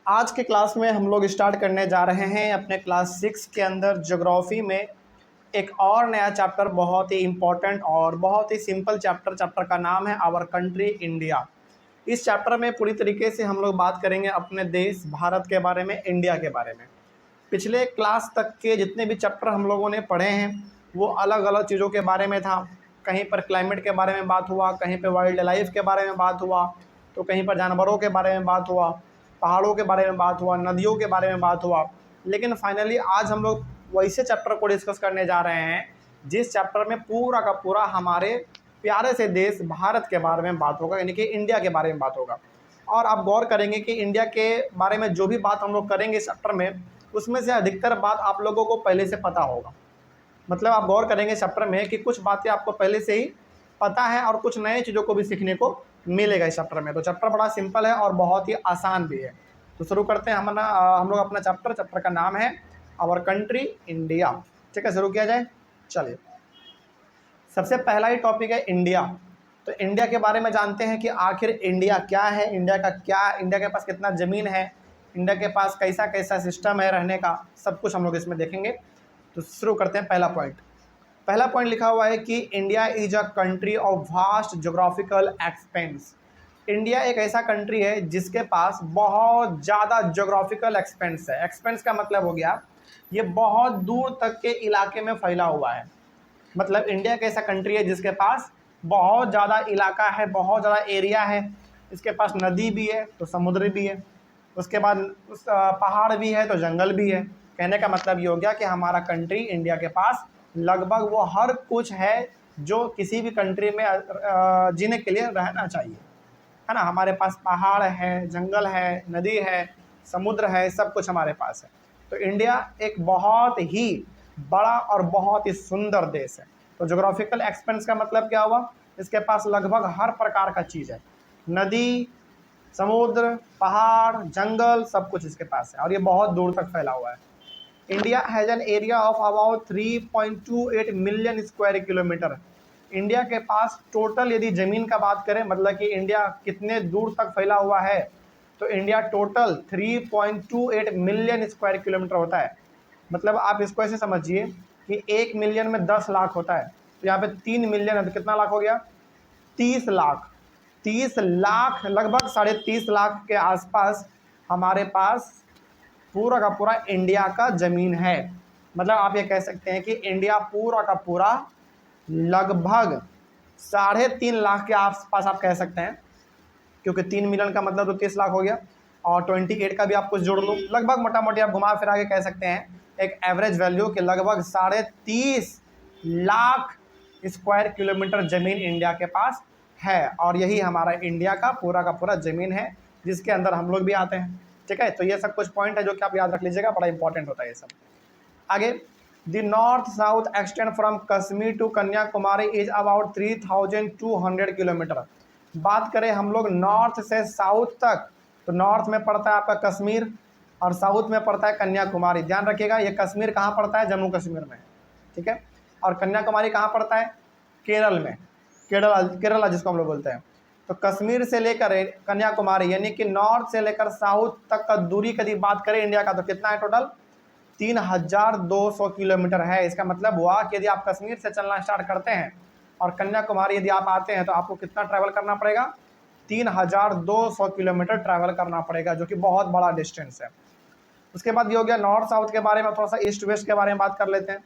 आज के क्लास में हम लोग स्टार्ट करने जा रहे हैं अपने क्लास 6 के अंदर ज्योग्राफी में एक और नया चैप्टर, बहुत ही इम्पोर्टेंट और बहुत ही सिंपल चैप्टर का नाम है आवर कंट्री इंडिया। इस चैप्टर में पूरी तरीके से हम लोग बात करेंगे अपने देश भारत के बारे में, इंडिया के बारे में। पिछले क्लास तक के जितने भी चैप्टर हम लोगों ने पढ़े हैं वो अलग अलग चीज़ों के बारे में था। कहीं पर क्लाइमेट के बारे में बात हुआ, कहीं पर वाइल्ड लाइफ के बारे में बात हुआ, तो कहीं पर जानवरों के बारे में बात हुआ, पहाड़ों के बारे में बात हुआ, नदियों के बारे में बात हुआ। लेकिन फाइनली आज हम लोग वैसे चैप्टर को डिस्कस करने जा रहे हैं जिस चैप्टर में पूरा का पूरा हमारे प्यारे से देश भारत के बारे में बात होगा, यानी कि इंडिया के बारे में बात होगा। और आप गौर करेंगे कि इंडिया के बारे में जो भी बात हम लोग करेंगे इस चैप्टर में, उसमें से अधिकतर बात आप लोगों को पहले से पता होगा। मतलब आप गौर करेंगे चैप्टर में कि कुछ बातें आपको पहले से ही पता है और कुछ नए चीज़ों को भी सीखने को मिलेगा इस चैप्टर में। तो चैप्टर बड़ा सिंपल है और बहुत ही आसान भी है। तो शुरू करते हैं हम लोग अपना चैप्टर का नाम है आवर कंट्री इंडिया। ठीक है, शुरू किया जाए। चलिए, सबसे पहला ही टॉपिक है इंडिया। तो इंडिया के बारे में जानते हैं कि आखिर इंडिया क्या है, इंडिया के पास कितना ज़मीन है, इंडिया के पास कैसा कैसा सिस्टम है रहने का, सब कुछ हम लोग इसमें देखेंगे। तो शुरू करते हैं। पहला पॉइंट लिखा हुआ है कि India is a country of vast geographical expense. India एक ऐसा कंट्री है जिसके पास बहुत ज़्यादा जोग्राफिकल एक्सपेंस है। एक्सपेंस का मतलब हो गया ये बहुत दूर तक के इलाके में फैला हुआ है। मतलब इंडिया एक ऐसा कंट्री है जिसके पास बहुत ज़्यादा इलाका है, बहुत ज़्यादा एरिया है। इसके पास नदी भी है तो समुद्र भी है, उसके बाद पहाड़ भी है तो जंगल भी है। कहने का मतलब ये हो गया कि हमारा कंट्री इंडिया के पास लगभग वो हर कुछ है जो किसी भी कंट्री में जीने के लिए रहना चाहिए, है ना। हमारे पास पहाड़ है, जंगल है, नदी है, समुद्र है, सब कुछ हमारे पास है। तो इंडिया एक बहुत ही बड़ा और बहुत ही सुंदर देश है। तो जोग्राफिकल एक्सपेंस का मतलब क्या हुआ, इसके पास लगभग हर प्रकार का चीज़ है। नदी, समुद्र, पहाड़, जंगल, सब कुछ इसके पास है और ये बहुत दूर तक फैला हुआ है। India has an area of about 3.28 million square kilometre. India के पास टोटल यदि ज़मीन का बात करें, मतलब कि इंडिया कितने दूर तक फैला हुआ है, तो India total 3.28 million square kilometre होता है। मतलब आप इसको ऐसे समझिए कि 1 मिलियन में 10 लाख होता है, तो यहाँ पे 3 मिलियन है तो कितना लाख हो गया, 30 लाख। 30 लाख, लगभग 30.5 लाख के आसपास हमारे पास पूरा का पूरा इंडिया का ज़मीन है। मतलब आप ये कह सकते हैं कि इंडिया पूरा का पूरा लगभग 3.5 लाख के आसपास आप कह सकते हैं, क्योंकि 3 मिलियन का मतलब तो 30 लाख हो गया और 28 का भी आप कुछ जोड़ लो, लगभग मोटा मोटी आप घुमा फिरा के कह सकते हैं एक एवरेज वैल्यू के लगभग 30.5 लाख स्क्वायर किलोमीटर ज़मीन इंडिया के पास है। और यही हमारा इंडिया का पूरा ज़मीन है जिसके अंदर हम लोग भी आते हैं। ठीक है, तो ये सब कुछ पॉइंट है जो कि आप याद रख लीजिएगा, बड़ा इंपॉर्टेंट होता है ये सब। आगे, the north south extend from Kashmir to Kanyakumari is about 3200 kilometre. बात करें हम लोग नॉर्थ से साउथ तक, तो नॉर्थ में पड़ता है आपका कश्मीर और साउथ में पड़ता है कन्याकुमारी। ध्यान रखिएगा, ये कश्मीर कहाँ पड़ता है, जम्मू कश्मीर में, ठीक है। और कन्याकुमारी कहाँ पड़ता है, केरल में, केरला जिसको हम लोग बोलते हैं। तो कश्मीर से लेकर कन्याकुमारी यानी कि नॉर्थ से लेकर साउथ तक का दूरी यदि बात करें इंडिया का, तो कितना है टोटल, 3200 किलोमीटर है। इसका मतलब हुआ कि यदि आप कश्मीर से चलना स्टार्ट करते हैं और कन्याकुमारी यदि आप आते हैं तो आपको कितना ट्रैवल करना पड़ेगा, 3200 किलोमीटर ट्रैवल करना पड़ेगा, जो कि बहुत बड़ा डिस्टेंस है। उसके बाद ये हो गया नॉर्थ साउथ के बारे में। थोड़ा सा ईस्ट वेस्ट के बारे में बात कर लेते हैं।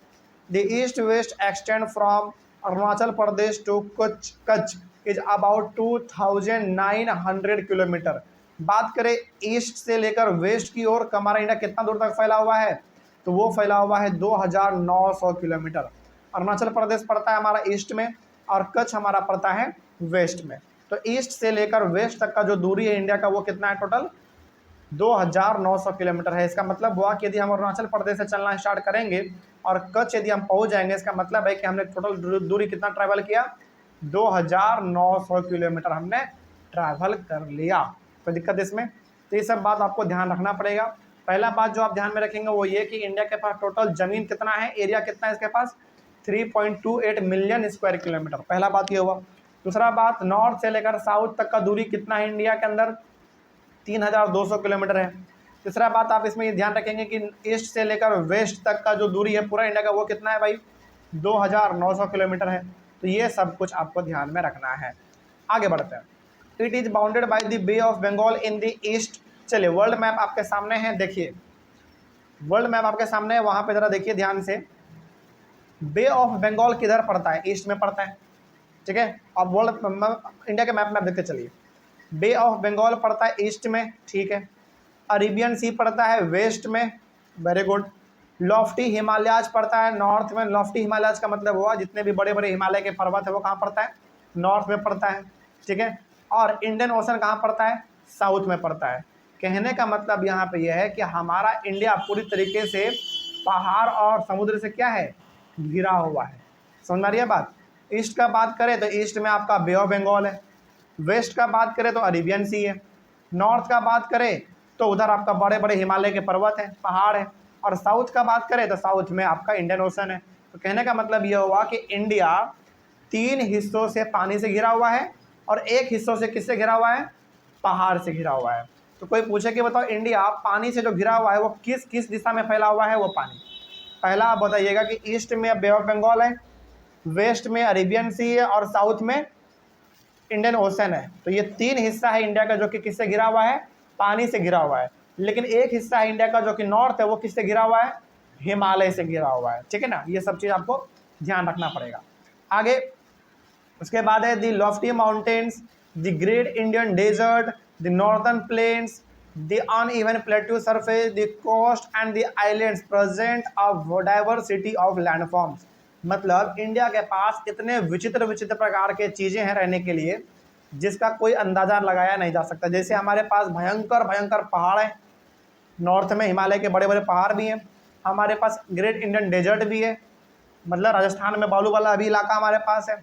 The east west extend from Arunachal Pradesh to Kutch is about 2900 kilometre. बात करें ईस्ट से लेकर वेस्ट की ओर हमारा इंडिया कितना दूर तक फैला हुआ है, तो वो फैला हुआ है 2900 किलोमीटर। अरुणाचल प्रदेश पड़ता है हमारा ईस्ट में और कच्छ हमारा पड़ता है वेस्ट में। तो ईस्ट से लेकर वेस्ट तक का जो दूरी है इंडिया का वो कितना है, टोटल 2900 किलोमीटर है। इसका मतलब हुआ कि यदि हम अरुणाचल प्रदेश से चलना स्टार्ट करेंगे और कच्छ यदि हम पहुंच जाएंगे, इसका मतलब है कि हमने टोटल दूरी कितना ट्रैवल किया, 2900 किलोमीटर हमने ट्रैवल कर लिया। कोई दिक्कत इसमें, तो ये सब बात आपको ध्यान रखना पड़ेगा। पहला बात जो आप ध्यान में रखेंगे वो ये कि इंडिया के पास टोटल ज़मीन कितना है, एरिया कितना है इसके पास, 3.28 मिलियन स्क्वायर किलोमीटर। पहला बात ये हुआ। दूसरा बात, नॉर्थ से लेकर साउथ तक का दूरी कितना है इंडिया के अंदर, 3200 किलोमीटर है। तीसरा बात आप इसमें ये ध्यान रखेंगे कि ईस्ट से लेकर वेस्ट तक का जो दूरी है पूरा इंडिया का वो कितना है भाई, 2900 किलोमीटर है। तो ये सब कुछ आपको ध्यान में रखना है। आगे बढ़ते हैं। It is bounded by the bay of Bengal in the east. चलिए वर्ल्ड मैप आपके सामने है, देखिए वर्ल्ड मैप आपके सामने है, वहाँ पे ज़रा देखिए ध्यान से। बे ऑफ बंगाल किधर पड़ता है, ईस्ट में पड़ता है, ठीक है। अब वर्ल्ड इंडिया के मैप में आप देखते चलिए, बे ऑफ बंगाल पड़ता है ईस्ट में, ठीक है। अरेबियन सी पड़ता है वेस्ट में, वेरी गुड। लॉफ्टी हिमालयाज पड़ता है नॉर्थ में। लॉफ्टी हिमालयाज का मतलब हुआ जितने भी बड़े बड़े हिमालय के पर्वत है वो कहाँ पड़ता है, नॉर्थ में पड़ता है, ठीक है। और इंडियन ओशन कहाँ पड़ता है, साउथ में पड़ता है। कहने का मतलब यहाँ पे यह है कि हमारा इंडिया पूरी तरीके से पहाड़ और समुद्र से क्या है, घिरा हुआ है। समझ में आ रही है बात। ईस्ट का बात करें तो ईस्ट में आपका बे ऑफ बंगाल है, वेस्ट का बात करें तो अरेबियन सी है, नॉर्थ का बात करें तो उधर आपका बड़े बड़े हिमालय के पर्वत हैं, पहाड़ है, और साउथ का बात करें तो साउथ में आपका इंडियन ओशन है। तो कहने का मतलब यह हुआ कि इंडिया 3 हिस्सों से पानी से घिरा हुआ है और 1 हिस्सों से किससे घिरा हुआ है, पहाड़ से घिरा हुआ है। तो कोई पूछे कि बताओ इंडिया पानी से जो घिरा हुआ है वो किस किस दिशा में फैला हुआ है वो पानी। पहला आप बताइएगा कि ईस्ट में बे ऑफ बंगाल है, वेस्ट में अरेबियन सी है और साउथ में इंडियन ओशन है। तो ये 3 हिस्सा है इंडिया का जो कि किससे घिरा हुआ है, पानी से घिरा हुआ है। लेकिन 1 हिस्सा है इंडिया का जो कि नॉर्थ है वो किससे घिरा हुआ है, हिमालय से घिरा हुआ है, ठीक है ना। ये सब चीज़ आपको ध्यान रखना पड़ेगा। आगे उसके बाद है the lofty mountains, the great Indian desert, the northern plains, the uneven plateau surface, the coast and the islands present a diversity of landforms. मतलब इंडिया के पास इतने विचित्र विचित्र प्रकार के चीज़ें हैं रहने के लिए जिसका कोई अंदाज़ा लगाया नहीं जा सकता। जैसे हमारे पास भयंकर भयंकर पहाड़ हैं, नॉर्थ में हिमालय के बड़े बड़े पहाड़ भी हैं, हमारे पास ग्रेट इंडियन डेजर्ट भी है, मतलब राजस्थान में बालू वाला अभी इलाका हमारे पास है।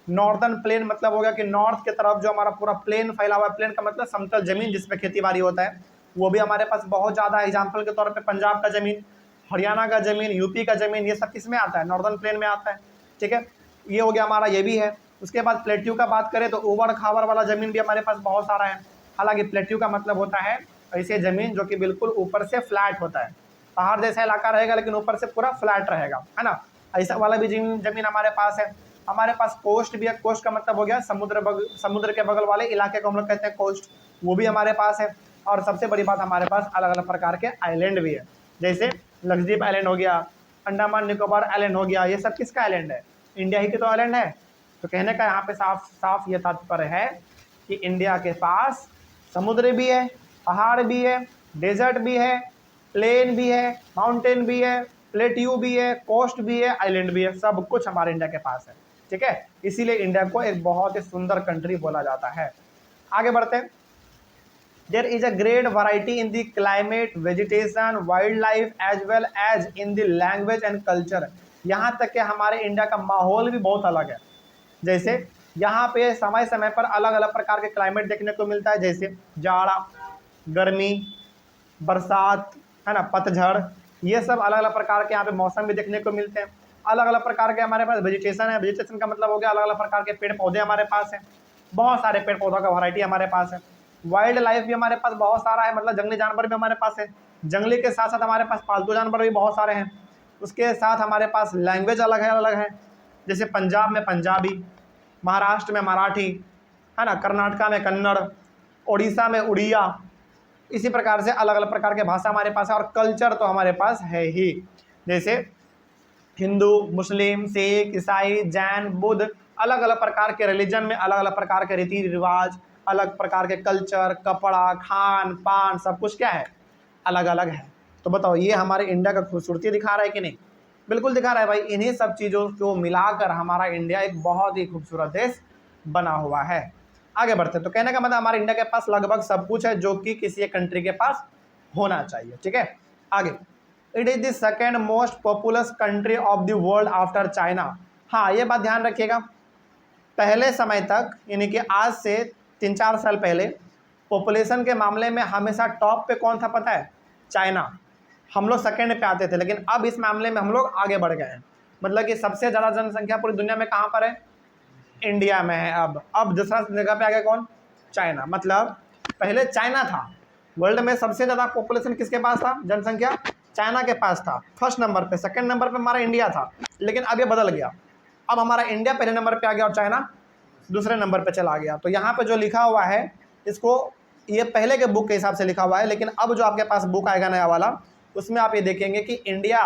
नॉर्दर्न प्लेन मतलब हो गया कि नॉर्थ की तरफ जो हमारा पूरा प्लेन फैला हुआ है, प्लेन का मतलब समतल जमीन जिसपे खेती बाड़ी होता है, वो भी हमारे पास बहुत ज़्यादा है। एग्जाम्पल के तौर पे पंजाब का ज़मीन, हरियाणा का ज़मीन, यूपी का ज़मीन, ये सब किस में आता है, नॉर्दर्न प्लेन में आता है, ठीक है। ये हो गया हमारा, ये भी है। उसके बाद प्लेट्यू का बात करें तो ऊबड़ खाबड़ वाला ज़मीन भी हमारे पास बहुत सारा है। हालांकि प्लेट्यू का मतलब होता है ऐसे ज़मीन जो कि बिल्कुल ऊपर से फ्लैट होता है, पहाड़ जैसा इलाका रहेगा लेकिन ऊपर से पूरा फ्लैट रहेगा, है ना। ऐसा वाला भी ज़मीन हमारे पास है। हमारे पास कोस्ट भी है, कोस्ट का मतलब हो गया समुद्र के बगल वाले इलाके को हम लोग कहते हैं कोस्ट, वो भी हमारे पास है। और सबसे बड़ी बात हमारे पास अलग अलग प्रकार के आइलैंड भी है, जैसे लक्षद्वीप आइलैंड हो गया, अंडमान निकोबार आइलैंड हो गया, ये सब किसका आइलैंड है, इंडिया ही के तो आइलैंड है। तो कहने का यहाँ पे साफ साफ ये तात्पर्य है कि इंडिया के पास समुद्र भी है, पहाड़ भी है, डेजर्ट भी है, प्लेन भी है, माउंटेन भी है, प्लेट्यू भी है, कोस्ट भी है, आइलैंड भी है, सब कुछ हमारे इंडिया के पास है, ठीक है। इसीलिए इंडिया को एक बहुत ही सुंदर कंट्री बोला जाता है। आगे बढ़ते हैं। There is a great variety in the climate, vegetation, wild life as well as in the language and culture. यहाँ तक कि हमारे इंडिया का माहौल भी बहुत अलग है। जैसे यहाँ पे समय समय पर अलग अलग प्रकार के क्लाइमेट देखने को मिलता है, जैसे जाड़ा, गर्मी, बरसात, है ना, पतझड़, ये सब अलग अलग प्रकार के यहाँ पे मौसम भी देखने को मिलते हैं। अलग अलग प्रकार के हमारे पास वेजिटेशन है, वेजिटेशन का मतलब हो गया अलग अलग प्रकार के पेड़ पौधे हमारे पास हैं, बहुत सारे पेड़ पौधों का वैरायटी हमारे पास है। वाइल्ड लाइफ भी हमारे पास बहुत सारा है, मतलब जंगली जानवर भी हमारे पास है, जंगली के साथ साथ हमारे पास पालतू जानवर भी बहुत सारे हैं। उसके साथ हमारे पास लैंग्वेज अलग है, जैसे पंजाब में पंजाबी, महाराष्ट्र में मराठी, है ना, कर्नाटका में कन्नड़, उड़ीसा में उड़िया, इसी प्रकार से अलग अलग प्रकार के भाषा हमारे पास है। और कल्चर तो हमारे पास है ही, जैसे हिंदू, मुस्लिम, सिख, ईसाई, जैन, बुद्ध, अलग अलग प्रकार के रिलीजन में अलग अलग प्रकार के रीति रिवाज, अलग प्रकार के कल्चर, कपड़ा, खान पान, सब कुछ क्या है, अलग अलग है। तो बताओ ये हमारे इंडिया का खूबसूरती दिखा रहा है कि नहीं, बिल्कुल दिखा रहा है भाई। इन्हीं सब चीज़ों को मिलाकर हमारा इंडिया एक बहुत ही खूबसूरत देश बना हुआ है। आगे बढ़ते हैं। तो कहने का मतलब हमारे इंडिया के पास लगभग सब कुछ है जो कि किसी एक कंट्री के पास होना चाहिए, ठीक है। आगे, it is the second most populous country of the world after China. हाँ, ये बात ध्यान रखिएगा, पहले समय तक यानी कि आज से 3-4 साल पहले पॉपुलेशन के मामले में हमेशा टॉप पे कौन था पता है, चाइना। हम लोग सेकेंड पे आते थे, लेकिन अब इस मामले में हम लोग आगे बढ़ गए हैं। मतलब कि सबसे ज़्यादा जनसंख्या पूरी दुनिया में कहाँ पर है, इंडिया में है। अब दूसरा जगह पे आ गया कौन, चाइना। मतलब पहले चाइना था, वर्ल्ड में सबसे ज़्यादा पॉपुलेशन किसके पास था, जनसंख्या, चाइना के पास था फर्स्ट नंबर पे। सेकंड नंबर पे हमारा इंडिया था, लेकिन अब ये बदल गया, अब हमारा इंडिया पहले नंबर पे आ गया और चाइना दूसरे नंबर पे चला गया। तो यहाँ पे जो लिखा हुआ है इसको, ये पहले के बुक के हिसाब से लिखा हुआ है, लेकिन अब जो आपके पास बुक आएगा नया वाला, उसमें आप ये देखेंगे कि इंडिया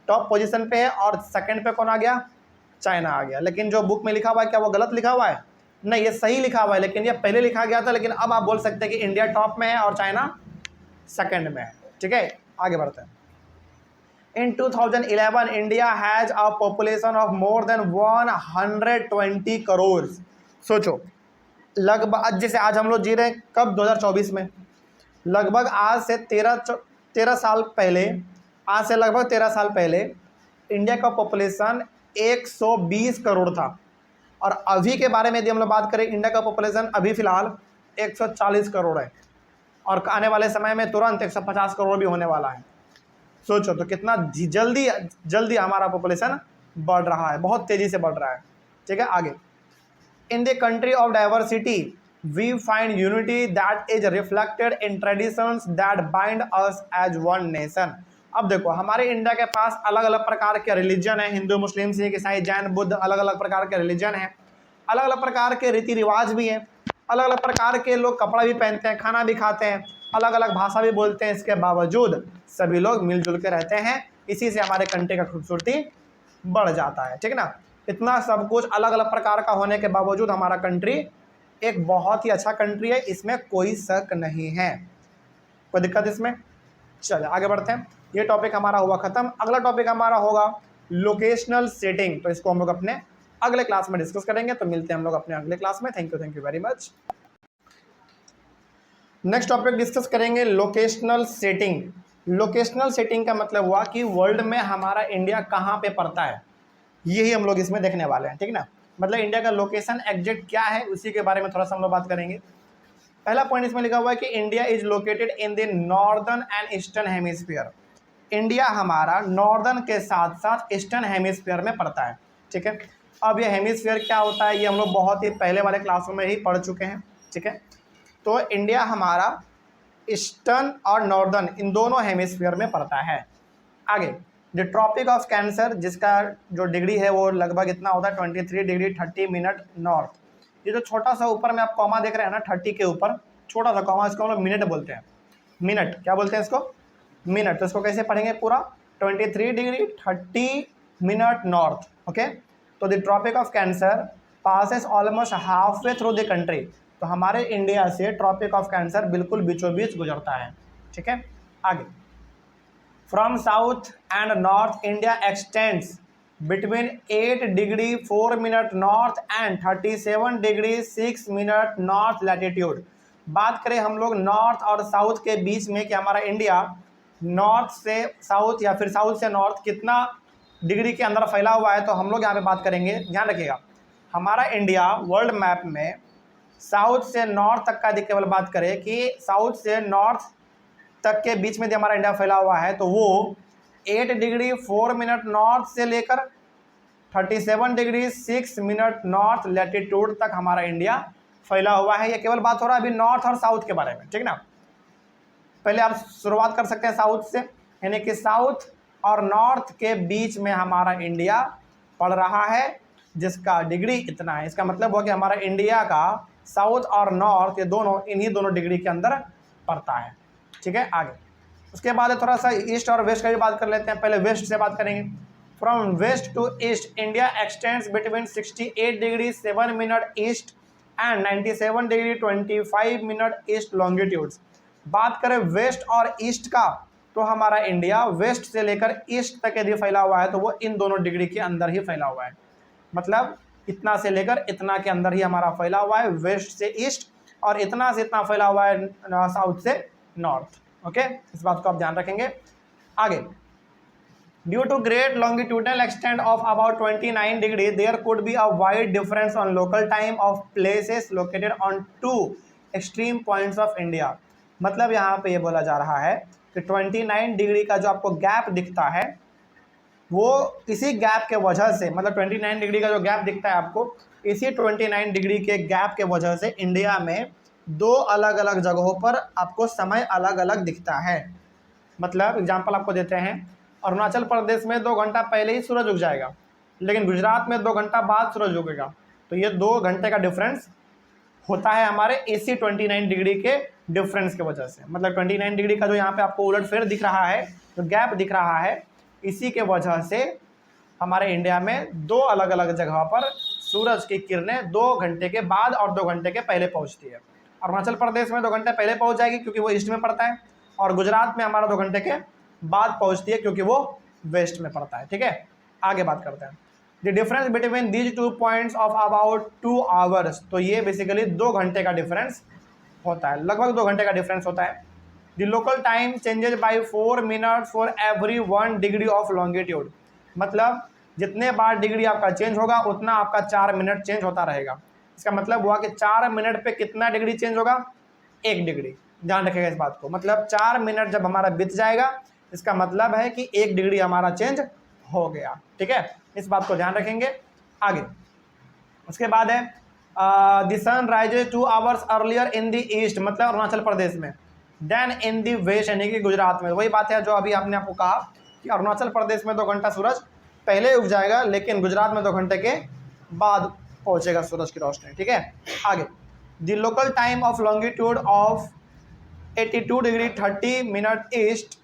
टॉप पोजीशन पे है और सेकंड पे कौन आ गया, चाइना आ गया। लेकिन जो बुक में लिखा हुआ है क्या वो गलत लिखा हुआ है, नहीं, ये सही लिखा हुआ है, लेकिन ये पहले लिखा गया था, लेकिन अब आप बोल सकते हैं कि इंडिया टॉप में है और चाइना सेकंड में है। ठीक है, आगे बढ़ते हैं। In 2011, India has a population of more than 120 crore. सोचो, लगभग जैसे आज हम लोग जी रहे हैं कब, 2024 में, लगभग आज से 13 साल पहले, आज से लगभग 13 साल पहले इंडिया का पॉपुलेशन 120 करोड़ था। और अभी के बारे में यदि हम लोग बात करें, इंडिया का पॉपुलेशन अभी फ़िलहाल 140 करोड़ है, और आने वाले समय में तुरंत 150 करोड़ भी होने वाला है। सोचो तो कितना जल्दी जल्दी हमारा पॉपुलेशन बढ़ रहा है, बहुत तेज़ी से बढ़ रहा है। ठीक है, आगे। In the country of diversity we find unity that is reflected in traditions that bind us as one nation. अब देखो, हमारे इंडिया के पास अलग अलग प्रकार के रिलीजन है, हिंदू, मुस्लिम, सिख, ईसाई, जैन, बुद्ध, अलग अलग प्रकार के रिलीजन है, अलग अलग प्रकार के रीति रिवाज भी हैं, अलग अलग प्रकार के लोग कपड़ा भी पहनते हैं, खाना भी खाते हैं, अलग अलग भाषा भी बोलते हैं। इसके बावजूद सभी लोग मिलजुल के रहते हैं, इसी से हमारे कंट्री का खूबसूरती बढ़ जाता है। ठीक है ना, इतना सब कुछ अलग अलग प्रकार का होने के बावजूद हमारा कंट्री एक बहुत ही अच्छा कंट्री है, इसमें कोई शक नहीं है, कोई दिक्कत इसमें। चलिए आगे बढ़ते हैं, ये टॉपिक हमारा हुआ खत्म। अगला टॉपिक हमारा होगा लोकेशनल सेटिंग, तो इसको हम लोग अपने अगले क्लास में डिस्कस करेंगे। तो मिलते हैं हम लोग अपने अगले क्लास में। Thank you very much. Next topic discuss करेंगे लोकेशनल सेटिंग। लोकेशनल सेटिंग का मतलब हुआ कि वर्ल्ड में हमारा इंडिया कहाँ पे पड़ता है, यही हम लोग इसमें देखने वाले हैं। ठीक ना, मतलब इंडिया का लोकेशन एग्जैक्ट क्या है, उसी के बारे में थोड़ा सा हम लोग बात करेंगे। पहला पॉइंट इसमें लिखा हुआ है कि India is located in the northern and eastern hemisphere. India हमारा नॉर्दर्न के साथ साथ ईस्टर्न हेमिस्फीयर में पड़ता है। ठीक है, अब ये हेमिस्फीयर क्या होता है, ये हम लोग बहुत ही पहले वाले क्लासों में ही पढ़ चुके हैं। ठीक है, तो इंडिया हमारा ईस्टर्न और नॉर्दर्न इन दोनों हेमिस्फीयर में पड़ता है। आगे, द ट्रॉपिक ऑफ कैंसर, जिसका जो डिग्री है वो लगभग इतना होता है 23 डिग्री 30 मिनट नॉर्थ। ये जो छोटा सा ऊपर में आप कॉमा देख रहे हैं ना, 30 के ऊपर छोटा सा कॉमा, इसको हम लोग मिनट बोलते हैं। मिनट क्या बोलते हैं इसको, मिनट। तो इसको कैसे पढ़ेंगे पूरा, 23 डिग्री 30 मिनट नॉर्थ। ओके, तो the tropic of cancer passes almost half way through the country. तो हमारे इंडिया से ट्रॉपिक ऑफ कैंसर बिल्कुल बीचों बीच गुजरता है। ठीक है, आगे। From south and north India extends between 8 degree 4 minute north and 37 degree 6 minute north latitude. बात करें हम लोग नॉर्थ और साउथ के बीच में कि हमारा इंडिया नॉर्थ से साउथ या फिर साउथ से नॉर्थ कितना डिग्री के अंदर फैला हुआ है, तो हम लोग यहाँ पे बात करेंगे। ध्यान रखिएगा, हमारा इंडिया वर्ल्ड मैप में साउथ से नॉर्थ तक का केवल बात करें कि साउथ से नॉर्थ तक के बीच में जो हमारा इंडिया फैला हुआ है, तो वो 8 डिग्री 4 मिनट नॉर्थ से लेकर 37 डिग्री 6 मिनट नॉर्थ लैटिट्यूड तक हमारा इंडिया फैला हुआ है। ये केवल बात हो रहा है अभी नॉर्थ और साउथ के बारे में। ठीक ना, पहले आप शुरुआत कर सकते हैं साउथ से, यानी कि साउथ और नॉर्थ के बीच में हमारा इंडिया पड़ रहा है, जिसका डिग्री इतना है। इसका मतलब हुआ कि हमारा इंडिया का साउथ और नॉर्थ ये दोनों इन्हीं दोनों डिग्री के अंदर पड़ता है। ठीक है, आगे उसके बाद थोड़ा सा ईस्ट और वेस्ट का भी बात कर लेते हैं। पहले वेस्ट से बात करेंगे। From west to east India extends between 68 degree 7 minute east and 97 degree 25 minute east longitudes. बात करें वेस्ट और ईस्ट का, तो हमारा इंडिया वेस्ट से लेकर ईस्ट तक यदि फैला हुआ है तो वो इन दोनों डिग्री के अंदर ही फैला हुआ है। मतलब इतना से लेकर इतना के अंदर ही हमारा फैला हुआ है, वेस्ट से ईस्ट, और इतना से इतना फैला हुआ है साउथ से नॉर्थ। ओके, इस बात को आप ध्यान रखेंगे। आगे, due to great longitudinal extent of about 29 degree there could be a wide difference on local time of places located on 2 extreme points of India. मतलब यहाँ पे ये बोला जा रहा है कि 29 डिग्री का जो आपको गैप दिखता है, वो इसी गैप के वजह से, मतलब 29 डिग्री का जो गैप दिखता है आपको, इसी 29 डिग्री के गैप के वजह से इंडिया में दो अलग अलग जगहों पर आपको समय अलग अलग दिखता है। मतलब एग्जाम्पल आपको देते हैं, अरुणाचल प्रदेश में 2 घंटा पहले ही सूरज उग जाएगा, लेकिन गुजरात में 2 घंटा बाद सूरज उगेगा। तो ये 2 घंटे का डिफरेंस होता है हमारे AC 29 डिग्री के डिफरेंस की वजह से। मतलब 29 डिग्री का जो यहाँ पे आपको उलटफेर दिख रहा है, जो गैप दिख रहा है, इसी के वजह से हमारे इंडिया में 2 अलग अलग जगह पर सूरज की किरणें 2 घंटे के बाद और 2 घंटे के पहले पहुँचती है। अरुणाचल प्रदेश में 2 घंटे पहले पहुँच जाएगी क्योंकि वो ईस्ट में पड़ता है, और गुजरात में हमारा 2 घंटे के बाद पहुँचती है क्योंकि वो वेस्ट में पड़ता है। ठीक है, आगे बात करते हैं। The difference between these 2 points of about 2 hours. तो ये बेसिकली 2 घंटे का डिफरेंस होता है, लगभग 2 घंटे का डिफरेंस होता है। The local time changes by 4 minutes for every 1 degree of longitude. मतलब जितने बार डिग्री आपका चेंज होगा उतना आपका 4 मिनट चेंज होता रहेगा। इसका मतलब हुआ कि 4 मिनट पे कितना डिग्री चेंज होगा? 1 डिग्री। ध्यान रखिएगा इस बात को। मतलब 4 मिनट जब हमारा बीत जाएगा, इसका मतलब है कि 1 डिग्री हमारा चेंज हो गया। ठीक है, इस बात को ध्यान रखेंगे। आगे उसके बाद है the sun rises 2 hours earlier in the east, मतलब अरुणाचल प्रदेश में, देन इन द वेस्ट यानी कि गुजरात में। वही बात है जो अभी आपने आपको कहा कि अरुणाचल प्रदेश में 2 घंटा सूरज पहले उग जाएगा, लेकिन गुजरात में 2 घंटे के बाद पहुंचेगा सूरज की रोशनी। ठीक है, आगे the local time of longitude of 82 degree 30 minute east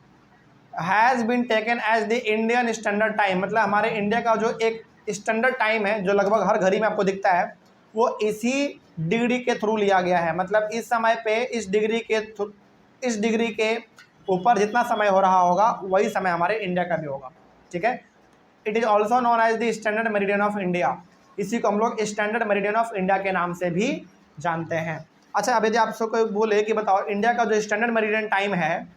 has been taken as the Indian standard time. मतलब हमारे इंडिया का जो एक स्टैंडर्ड टाइम है जो लगभग हर घड़ी में आपको दिखता है, वो इसी डिग्री के थ्रू लिया गया है। मतलब इस समय पे इस डिग्री के ऊपर जितना समय हो रहा होगा वही समय हमारे इंडिया का भी होगा। ठीक है, it is also known as the standard meridian of India. इसी को हम लोग स्टैंडर्ड मेरिडियन ऑफ इंडिया के नाम से भी जानते हैं। अच्छा, अब यदि आपसे कोई बोले कि बताओ इंडिया का जो स्टैंडर्ड मेरिडियन टाइम है,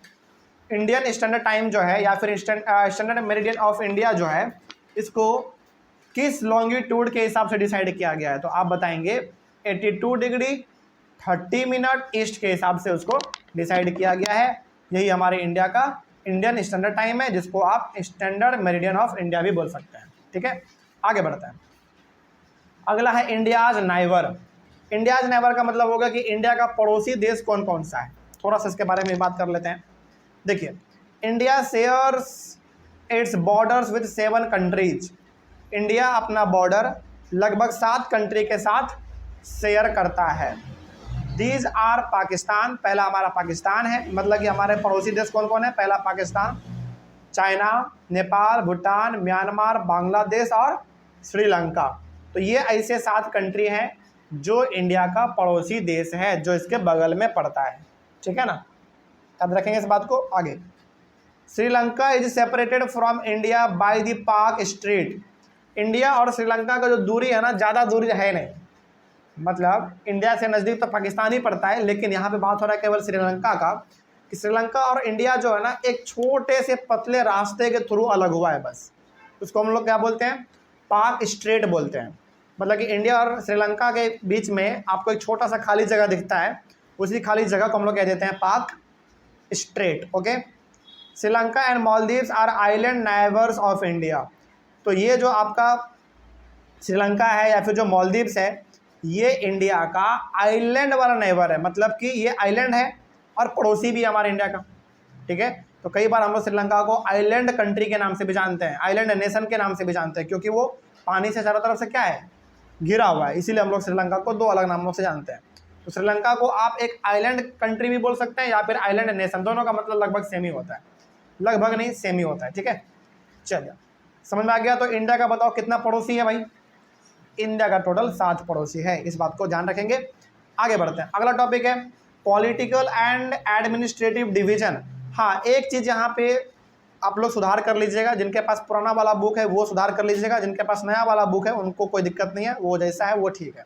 इंडियन स्टैंडर्ड टाइम जो है या फिर स्टैंडर्ड मेरिडियन ऑफ इंडिया जो है, इसको किस लॉन्गिट्यूड के हिसाब से डिसाइड किया गया है? तो आप बताएंगे 82 डिग्री 30 मिनट ईस्ट के हिसाब से उसको डिसाइड किया गया है। यही हमारे इंडिया का इंडियन स्टैंडर्ड टाइम है, जिसको आप स्टैंडर्ड मेरिडियन ऑफ इंडिया भी बोल सकते हैं। ठीक है, आगे बढ़ते हैं। अगला है इंडियाज नाइबर। इंडियाज नाइबर का मतलब होगा कि इंडिया का पड़ोसी देश कौन कौन सा है। थोड़ा सा इसके बारे में बात कर लेते हैं। देखिए, India shares it's borders with 7 countries. India अपना बॉर्डर लगभग 7 कंट्री के साथ शेयर करता है। दीज आर पाकिस्तान, पहला हमारा पाकिस्तान है। मतलब कि हमारे पड़ोसी देश कौन कौन है? पहला पाकिस्तान, चाइना, नेपाल, भूटान, म्यांमार, बांग्लादेश और श्रीलंका। तो ये ऐसे 7 कंट्री हैं जो इंडिया का पड़ोसी देश है, जो इसके बगल में पड़ता है। ठीक है ना, याद रखेंगे इस बात को। आगे, Sri Lanka is separated from India by the पाक स्ट्रेट। इंडिया और श्रीलंका का जो दूरी है ना, ज़्यादा दूरी है नहीं। मतलब इंडिया से नज़दीक तो पाकिस्तान ही पड़ता है, लेकिन यहाँ पे बात हो रहा है केवल श्रीलंका का, कि श्रीलंका और इंडिया जो है ना, एक छोटे से पतले रास्ते के थ्रू अलग हुआ है बस। उसको हम लोग क्या बोलते हैं? पाक स्ट्रेट बोलते हैं। मतलब कि इंडिया और श्रीलंका के बीच में आपको एक छोटा सा खाली जगह दिखता है, उसी खाली जगह को हम लोग कह देते हैं Palk strait. Okay, Sri Lanka and Maldives are island neighbours of India. तो ये जो आपका श्रीलंका है या फिर जो मालदीव्स है, ये इंडिया का आइलैंड वाला नेबर है। मतलब कि ये आइलैंड है और पड़ोसी भी हमारे इंडिया का। ठीक है, तो कई बार हम लोग श्रीलंका को आइलैंड कंट्री के नाम से भी जानते हैं, आइलैंड नेशन के नाम से भी जानते हैं, क्योंकि वो पानी से चारों तरफ से क्या है? घिरा हुआ है। इसीलिए हम लोग श्रीलंका को 2 अलग नामों से जानते हैं। तो श्रीलंका को आप एक आइलैंड कंट्री भी बोल सकते हैं या फिर आइलैंड नेशन, दोनों का मतलब लगभग सेम ही होता है। लगभग नहीं, सेम ही होता है। ठीक है, चलिए समझ में आ गया। तो इंडिया का बताओ कितना पड़ोसी है भाई? इंडिया का टोटल 7 पड़ोसी है, इस बात को ध्यान रखेंगे। आगे बढ़ते हैं। अगला टॉपिक है पॉलिटिकल एंड एडमिनिस्ट्रेटिव डिवीजन। हाँ, एक चीज़ यहाँ पे आप लोग सुधार कर लीजिएगा। जिनके पास पुराना वाला बुक है वो सुधार कर लीजिएगा, जिनके पास नया वाला बुक है उनको कोई दिक्कत नहीं है, वो जैसा है वो ठीक है।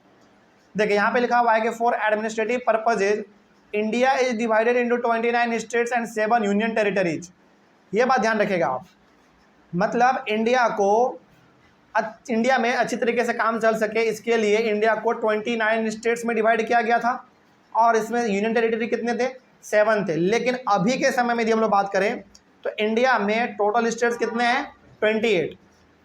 देखिए यहाँ पे लिखा हुआ है कि for administrative purposes India is divided into 29 states and 7 union territories. ये बात ध्यान रखेगा आप। मतलब इंडिया में अच्छी तरीके से काम चल सके, इसके लिए इंडिया को 29 स्टेट्स में डिवाइड किया गया था, और इसमें यूनियन टेरिटरी कितने थे? 7 थे। लेकिन अभी के समय में यदि हम लोग बात करें तो इंडिया में टोटल स्टेट्स कितने हैं? 28,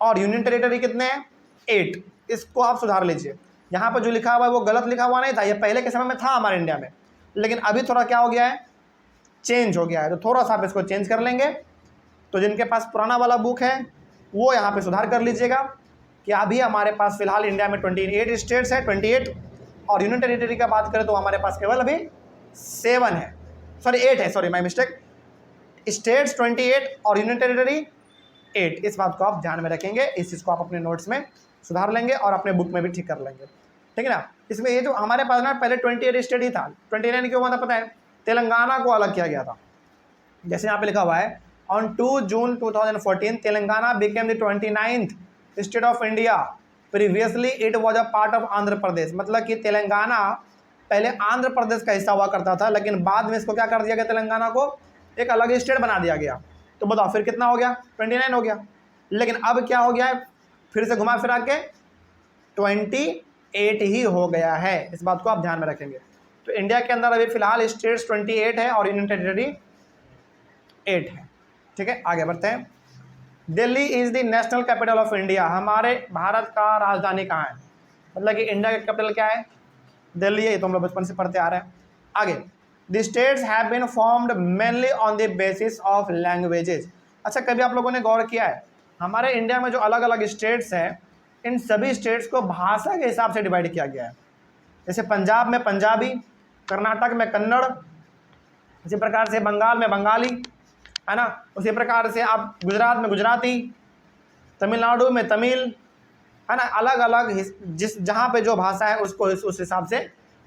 और यूनियन टेरिटरी कितने हैं? 8। इसको आप सुधार लीजिए। यहाँ पर जो लिखा हुआ है वो गलत लिखा हुआ नहीं था, ये पहले के समय में था हमारे इंडिया में। लेकिन अभी थोड़ा क्या हो गया है, चेंज हो गया है, तो थोड़ा सा आप इसको चेंज कर लेंगे। तो जिनके पास पुराना वाला बुक है वो यहाँ पे सुधार कर लीजिएगा कि अभी हमारे पास फिलहाल इंडिया में 28 स्टेट्स है, 28, और यूनियन टेरिटरी का बात करें तो हमारे पास केवल अभी 7 है, सॉरी 8 है, सॉरी माय मिस्टेक, स्टेट्स 28 और यूनियन टेरिटरी 8। इस बात को आप ध्यान में रखेंगे, इस चीज़ को आप अपने नोट्स में सुधार लेंगे और अपने बुक में भी ठीक कर लेंगे, ठीक है ना। इसमें ये जो हमारे पास ना पहले 28 स्टेट ही था, 29 क्यों हुआ था पता है, तेलंगाना को अलग किया गया था। जैसे यहाँ पे लिखा हुआ है on 2 June 2014 Telangana became the 29th state of India, previously it was a part of Andhra Pradesh. मतलब कि तेलंगाना पहले आंध्र प्रदेश का हिस्सा हुआ करता था, लेकिन बाद में इसको क्या कर दिया गया, तेलंगाना को एक अलग स्टेट बना दिया गया। तो बताओ फिर कितना हो गया, 29 हो गया। लेकिन अब क्या हो गया है, फिर से घुमा फिरा के 28 ही हो गया है, इस बात को आप ध्यान में रखेंगे। तो इंडिया के अंदर अभी फिलहाल स्टेट्स 28 है और यूनियन टेरिटरी 8 है, ठीक है। आगे बढ़ते हैं। Delhi is the national capital of India, हमारे भारत का राजधानी कहाँ है, मतलब कि इंडिया का कैपिटल क्या है, दिल्ली है, ये तो हम लोग बचपन से पढ़ते आ रहे हैं। आगे, the states have been formed mainly on the basis of languages. अच्छा, कभी आप लोगों ने गौर किया है हमारे इंडिया में जो अलग अलग स्टेट्स हैं, इन सभी स्टेट्स को भाषा के हिसाब से डिवाइड किया गया है। जैसे पंजाब में पंजाबी, कर्नाटक में कन्नड़, इसी प्रकार से बंगाल में बंगाली, है ना, उसी प्रकार से आप गुजरात में गुजराती, तमिलनाडु में तमिल, है ना, अलग अलग जिस जहाँ पे जो भाषा है उसको उस हिसाब से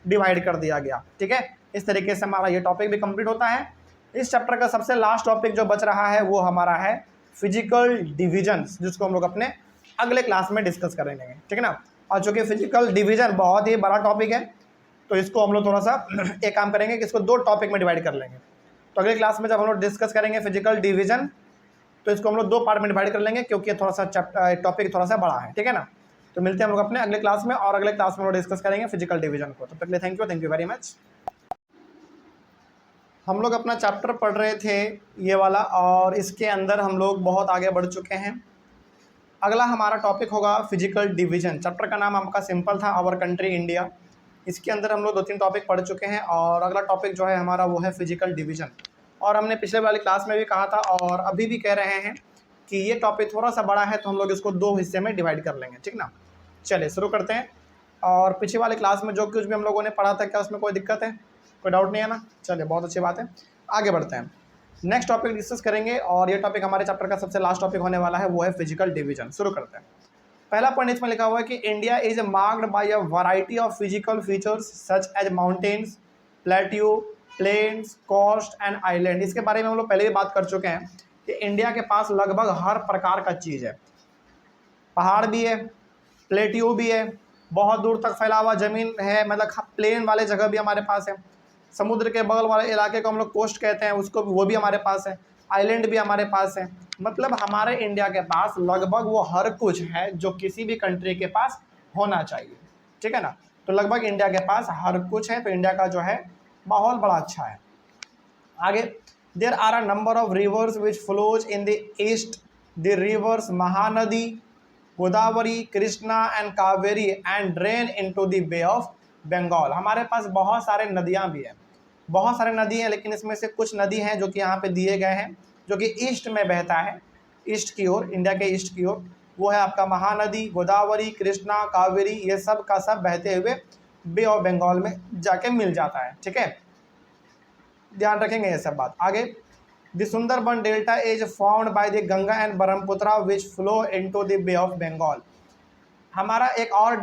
डिवाइड कर दिया गया, ठीक है। इस तरीके से हमारा ये टॉपिक भी कंप्लीट होता है। इस चैप्टर का सबसे लास्ट टॉपिक जो बच रहा है वो हमारा है फिजिकल डिविजन्स, जिसको हम लोग अपने अगले क्लास में डिस्कस करेंगे, ठीक है ना। और चूँकि फिजिकल डिवीजन बहुत ही बड़ा टॉपिक है, तो इसको हम लोग थोड़ा सा एक काम करेंगे कि इसको 2 टॉपिक में डिवाइड कर लेंगे। तो अगले क्लास में जब हम लोग डिस्कस करेंगे फिजिकल डिवीजन, तो इसको हम लोग 2 पार्ट में डिवाइड कर लेंगे, क्योंकि थोड़ा सा टॉपिक थोड़ा सा बड़ा है, ठीक है ना। तो मिलते हैं हम लोग अपने अगले क्लास में, और अगले क्लास में हम लोग डिस्कस करेंगे फिजिकल डिवीजन को। तब तक के लिए थैंक यू वेरी मच। हम लोग अपना चैप्टर पढ़ रहे थे ये वाला, और इसके अंदर हम लोग बहुत आगे बढ़ चुके हैं। अगला हमारा टॉपिक होगा फिजिकल डिवीजन। चैप्टर का नाम आपका सिंपल था, आवर कंट्री इंडिया। इसके अंदर हम लोग 2-3 टॉपिक पढ़ चुके हैं, और अगला टॉपिक जो है हमारा वो है फिजिकल डिवीजन। और हमने पिछले वाली क्लास में भी कहा था और अभी भी कह रहे हैं कि ये टॉपिक थोड़ा सा बड़ा है, तो हम लोग इसको 2 हिस्से में डिवाइड कर लेंगे, ठीक ना। चलिए शुरू करते हैं। और पिछले वाली क्लास में जो कुछ भी हम लोगों ने पढ़ा था, क्या उसमें कोई दिक्कत है, कोई डाउट नहीं है ना। चलिए बहुत अच्छी बात है, आगे बढ़ते हैं। नेक्स्ट टॉपिक डिस्कस करेंगे, और ये टॉपिक हमारे चैप्टर का सबसे लास्ट टॉपिक होने वाला है, वो है फिजिकल डिवीजन। शुरू करते हैं। पहला पॉइंट इसमें लिखा हुआ है कि India is marked by a variety of physical features such as mountains, plateau, plains, coast and island. इसके बारे में हम लोग पहले भी बात कर चुके हैं कि इंडिया के पास लगभग हर प्रकार का चीज़ है। पहाड़ भी है, प्लेट्यू भी है, बहुत दूर तक फैला हुआ ज़मीन है, मतलब प्लेन वाले जगह भी हमारे पास है, समुद्र के बगल वाले इलाके को हम लोग कोस्ट कहते हैं, उसको वो भी हमारे पास है, आइलैंड भी हमारे पास है। मतलब हमारे इंडिया के पास लगभग वो हर कुछ है जो किसी भी कंट्री के पास होना चाहिए, ठीक है ना। तो लगभग इंडिया के पास हर कुछ है, तो इंडिया का जो है माहौल बड़ा अच्छा है। आगे, there are a number of rivers which flows in the east, the rivers Mahanadi, Godavari, Krishna and Kaveri and drain into the bay of Bengal. हमारे पास बहुत सारे नदियाँ भी हैं, बहुत सारे नदी हैं, लेकिन इसमें से कुछ नदी हैं जो कि यहाँ पे दिए गए हैं, जो कि ईस्ट में बहता है, ईस्ट की ओर, इंडिया के ईस्ट की ओर। वो है आपका महानदी, गोदावरी, कृष्णा, कावेरी, ये सब का सब बहते हुए बे ऑफ बंगाल में जाके मिल जाता है, ठीक है। ध्यान रखेंगे ये सब बात। आगे, the Sundarban delta is formed by the Ganga and Brahmaputra which flow into the bay of Bengal. हमारा एक और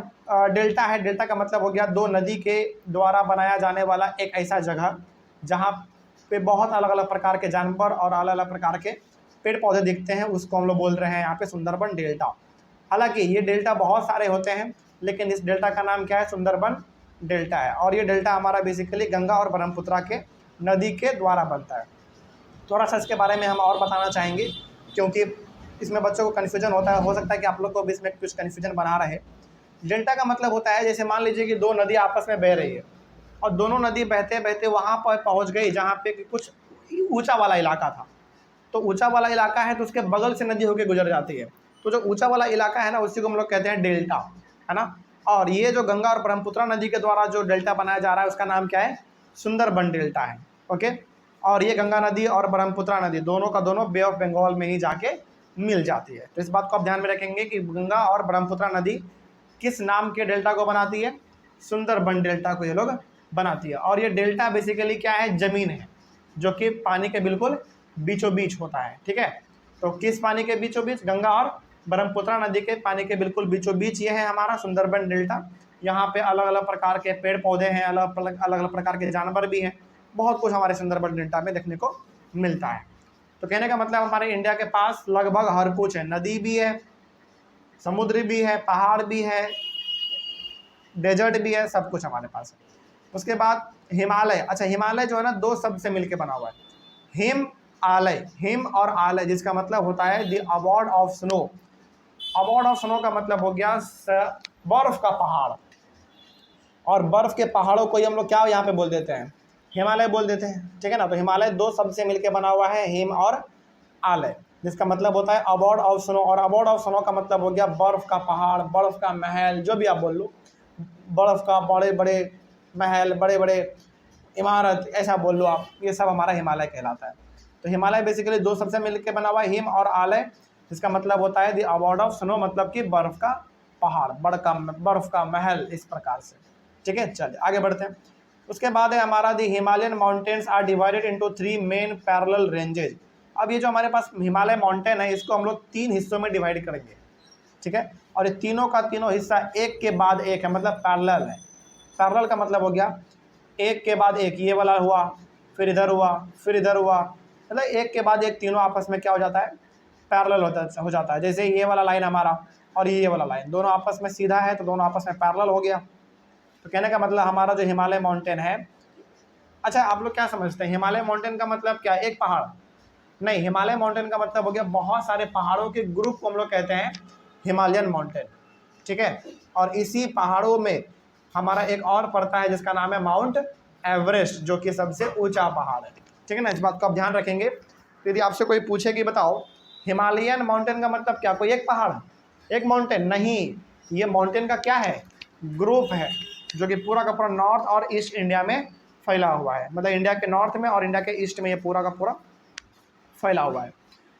डेल्टा है, डेल्टा का मतलब हो गया 2 नदी के द्वारा बनाया जाने वाला एक ऐसा जगह जहाँ पे बहुत अलग अलग प्रकार के जानवर और अलग अलग प्रकार के पेड़ पौधे दिखते हैं, उसको हम लोग बोल रहे हैं यहाँ पे सुंदरबन डेल्टा। हालांकि ये डेल्टा बहुत सारे होते हैं, लेकिन इस डेल्टा का नाम क्या है, सुंदरबन डेल्टा है। और ये डेल्टा हमारा बेसिकली गंगा और ब्रह्मपुत्र के नदी के द्वारा बनता है। थोड़ा सा इसके बारे में हम और बताना चाहेंगे, क्योंकि इसमें बच्चों को कन्फ्यूजन होता है, हो सकता है कि आप लोग को भी इसमें कुछ कन्फ्यूजन बना रहे। डेल्टा का मतलब होता है, जैसे मान लीजिए कि 2 नदी आपस में बह रही है, और दोनों नदी बहते बहते वहाँ पर पहुँच गई जहाँ पे कुछ ऊंचा वाला इलाका था। तो ऊंचा वाला इलाका है तो उसके बगल से नदी होकर गुजर जाती है, तो जो ऊंचा वाला इलाका है ना, उसी को हम लोग कहते हैं डेल्टा, है ना। और ये जो गंगा और ब्रह्मपुत्र नदी के द्वारा जो डेल्टा बनाया जा रहा है, उसका नाम क्या है, सुंदरबन डेल्टा है। ओके, और ये गंगा नदी और ब्रह्मपुत्रा नदी दोनों का दोनों बे ऑफ बंगाल में ही जाके मिल जाती है। तो इस बात को आप ध्यान में रखेंगे कि गंगा और ब्रह्मपुत्रा नदी किस नाम के डेल्टा को बनाती है, सुंदरबन डेल्टा को ये लोग बनाती है। और ये डेल्टा बेसिकली क्या है, जमीन है जो कि पानी के बिल्कुल बीचों बीच होता है। ठीक है, तो किस पानी के बीचों बीच, गंगा और ब्रह्मपुत्रा नदी के पानी के बिल्कुल बीचों बीच ये है हमारा सुंदरबन डेल्टा। यहाँ पे अलग अलग प्रकार के पेड़ पौधे हैं, अलग अलग प्रकार के जानवर भी हैं, बहुत कुछ हमारे सुंदरबन डेल्टा में देखने को मिलता है। तो कहने का मतलब हमारे इंडिया के पास लगभग हर कुछ है, नदी भी है, समुद्र भी है, पहाड़ भी है, डेजर्ट भी है, सब कुछ हमारे पास है। उसके बाद हिमालय। अच्छा, हिमालय जो है ना दो शब्द से मिलकर बना हुआ है, हिम आलय, हिम और आलय, जिसका मतलब होता है the award of snow. Award of snow का मतलब हो गया बर्फ का पहाड़, और बर्फ के पहाड़ों को ही हम लोग क्या यहाँ पे बोल देते हैं, हिमालय बोल देते हैं। ठीक है ना, तो हिमालय दो शब्द से मिलकर बना हुआ है, हिम और आलय, जिसका मतलब होता है अवॉर्ड ऑफ स्नो। और अवॉर्ड ऑफ स्नो का मतलब हो गया बर्फ का पहाड़, बर्फ का महल, जो भी आप बोल लो, बर्फ का बड़े बड़े महल, बड़े बड़े इमारत, ऐसा बोल लो आप, ये सब हमारा हिमालय कहलाता है। तो हिमालय बेसिकली दो शब्द से मिलकर बना हुआ है, हिम और आलय, जिसका मतलब होता है द अवॉर्ड ऑफ स्नो, मतलब कि बर्फ का पहाड़, बर्फ का महल, इस प्रकार से। ठीक है, चलिए आगे बढ़ते हैं। उसके बाद है हमारा the Himalayan mountains are divided into 3 main parallel ranges. अब ये जो हमारे पास हिमालय माउंटेन है, इसको हम लोग 3 हिस्सों में डिवाइड करेंगे। ठीक है, और ये तीनों का तीनों हिस्सा एक के बाद एक है, मतलब पैरेलल है। पैरेलल का मतलब हो गया एक के बाद एक, ये वाला हुआ, फिर इधर हुआ, फिर इधर हुआ, मतलब एक के बाद एक तीनों आपस में क्या हो जाता है, पैरेलल हो जाता है। जैसे ये वाला लाइन हमारा और ये वाला लाइन दोनों आपस में सीधा है, तो दोनों आपस में पैरेलल हो गया। तो कहने का मतलब हमारा जो हिमालय माउंटेन है, अच्छा आप लोग क्या समझते हैं, हिमालय माउंटेन का मतलब क्या, एक पहाड़ नहीं, हिमालय माउंटेन का मतलब हो गया बहुत सारे पहाड़ों के ग्रुप को हम लोग कहते हैं हिमालयन माउंटेन। ठीक है, और इसी पहाड़ों में हमारा एक और पड़ता है जिसका नाम है माउंट एवरेस्ट, जो कि सबसे ऊंचा पहाड़ है। ठीक है ना, इस बात को आप ध्यान रखेंगे। तो यदि आपसे कोई पूछे कि बताओ हिमालयन माउंटेन का मतलब क्या, कोई एक पहाड़, एक माउंटेन नहीं, ये माउंटेन का क्या है, ग्रुप है, जो कि पूरा का पूरा नॉर्थ और ईस्ट इंडिया में फैला हुआ है, मतलब इंडिया के नॉर्थ में और इंडिया के ईस्ट में ये पूरा का पूरा फैला हुआ है।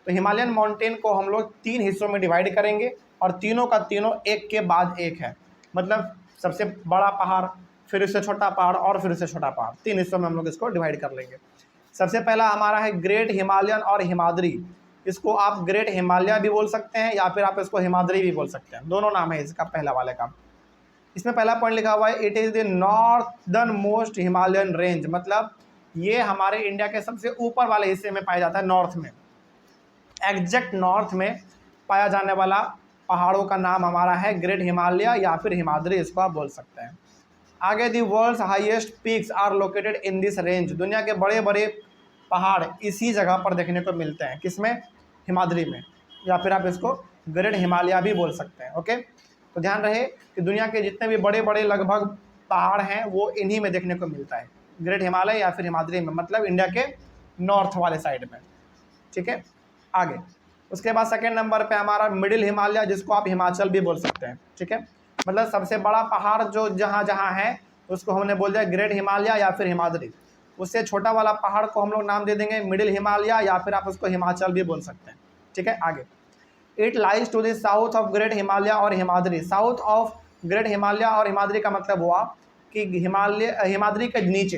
तो हिमालयन माउंटेन को हम लोग 3 हिस्सों में डिवाइड करेंगे, और तीनों का तीनों एक के बाद एक है, मतलब सबसे बड़ा पहाड़, फिर उससे छोटा पहाड़, और फिर उससे छोटा पहाड़, 3 हिस्सों में हम लोग इसको डिवाइड कर लेंगे। सबसे पहला हमारा है ग्रेट हिमालयन और हिमाद्री। इसको आप ग्रेट हिमालय भी बोल सकते हैं, या फिर आप इसको हिमाद्री भी बोल सकते हैं, दोनों नाम है इसका पहला वाले का। इसमें पहला पॉइंट लिखा हुआ है it is the northern most Himalayan range, मतलब ये हमारे इंडिया के सबसे ऊपर वाले हिस्से में पाया जाता है, नॉर्थ में, एग्जैक्ट नॉर्थ में पाया जाने वाला पहाड़ों का नाम हमारा है ग्रेट हिमालय या फिर हिमाद्री, इसको आप बोल सकते हैं। आगे the world's highest peaks are located in this range, दुनिया के बड़े बड़े पहाड़ इसी जगह पर देखने को मिलते हैं, किसमें, हिमाद्री में, या फिर आप इसको ग्रेट हिमालय भी बोल सकते हैं। ओके, तो ध्यान रहे कि दुनिया के जितने भी बड़े बड़े लगभग पहाड़ हैं वो इन्हीं में देखने को मिलता है, ग्रेट हिमालय या फिर हिमाद्री में, मतलब इंडिया के नॉर्थ वाले साइड में। ठीक है, आगे उसके बाद सेकेंड नंबर पे हमारा मिडिल हिमालय, जिसको आप हिमाचल भी बोल सकते हैं। ठीक है, मतलब सबसे बड़ा पहाड़ जो जहाँ जहाँ है उसको हमने बोल दिया ग्रेट हिमालय या फिर हिमाद्री। उससे छोटा वाला पहाड़ को हम लोग नाम दे देंगे मिडिल हिमालय, या फिर आप उसको हिमाचल भी बोल सकते हैं। ठीक है, आगे it lies to the south of great Himalaya और Himadri. South of great Himalaya और हिमाद्री का मतलब हुआ कि हिमाद्री के नीचे,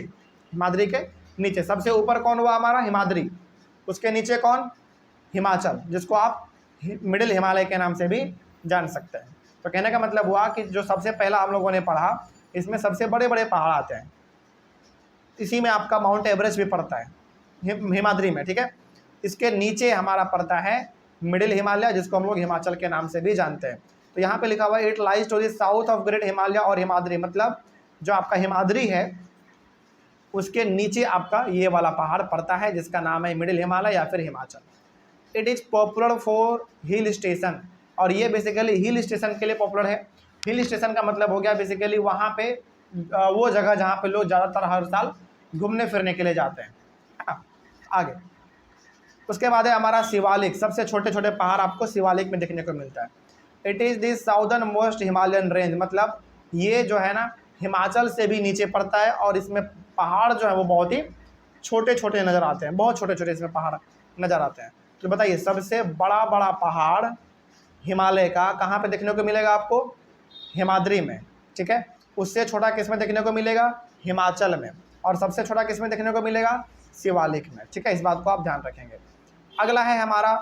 हिमाद्री के नीचे सबसे ऊपर कौन हुआ हमारा, हिमाद्री, उसके नीचे कौन, हिमाचल, जिसको आप मिडिल हिमालय के नाम से भी जान सकते हैं। तो कहने का मतलब हुआ कि जो सबसे पहला हम लोगों ने पढ़ा, इसमें सबसे बड़े बड़े पहाड़ आते हैं, इसी में आपका माउंट एवरेस्ट भी पड़ता है हिमाद्री में। ठीक है, इसके नीचे हमारा पड़ता है मिडिल हिमालय, जिसको हम लोग हिमाचल के नाम से भी जानते हैं। तो यहाँ पे लिखा हुआ है it lies to the south of great Himalaya और हिमाद्री, मतलब जो आपका हिमाद्री है उसके नीचे आपका ये वाला पहाड़ पड़ता है, जिसका नाम है मिडिल हिमालय या फिर Himachal. It is popular for hill station, और ये बेसिकली हिल स्टेशन के लिए पॉपुलर है। हिल स्टेशन का मतलब हो गया बेसिकली वहाँ पे वो जगह जहाँ पे लोग ज़्यादातर हर साल घूमने फिरने के लिए जाते हैं। आगे उसके बाद है हमारा शिवालिक, सबसे छोटे छोटे पहाड़ आपको शिवालिक में देखने को मिलता है। It is the southern most Himalayan range, मतलब ये जो है ना हिमाचल से भी नीचे पड़ता है और इसमें पहाड़ जो है वो बहुत ही छोटे छोटे नज़र आते हैं, बहुत छोटे छोटे इसमें पहाड़ नज़र आते हैं। तो बताइए सबसे बड़ा बड़ा पहाड़ हिमालय का कहाँ पे देखने को मिलेगा आपको? हिमाद्री में, ठीक है। उससे छोटा किस में देखने को मिलेगा? हिमाचल में। और सबसे छोटा किस में देखने को मिलेगा? शिवालिक में, ठीक है। इस बात को आप ध्यान रखेंगे। अगला है हमारा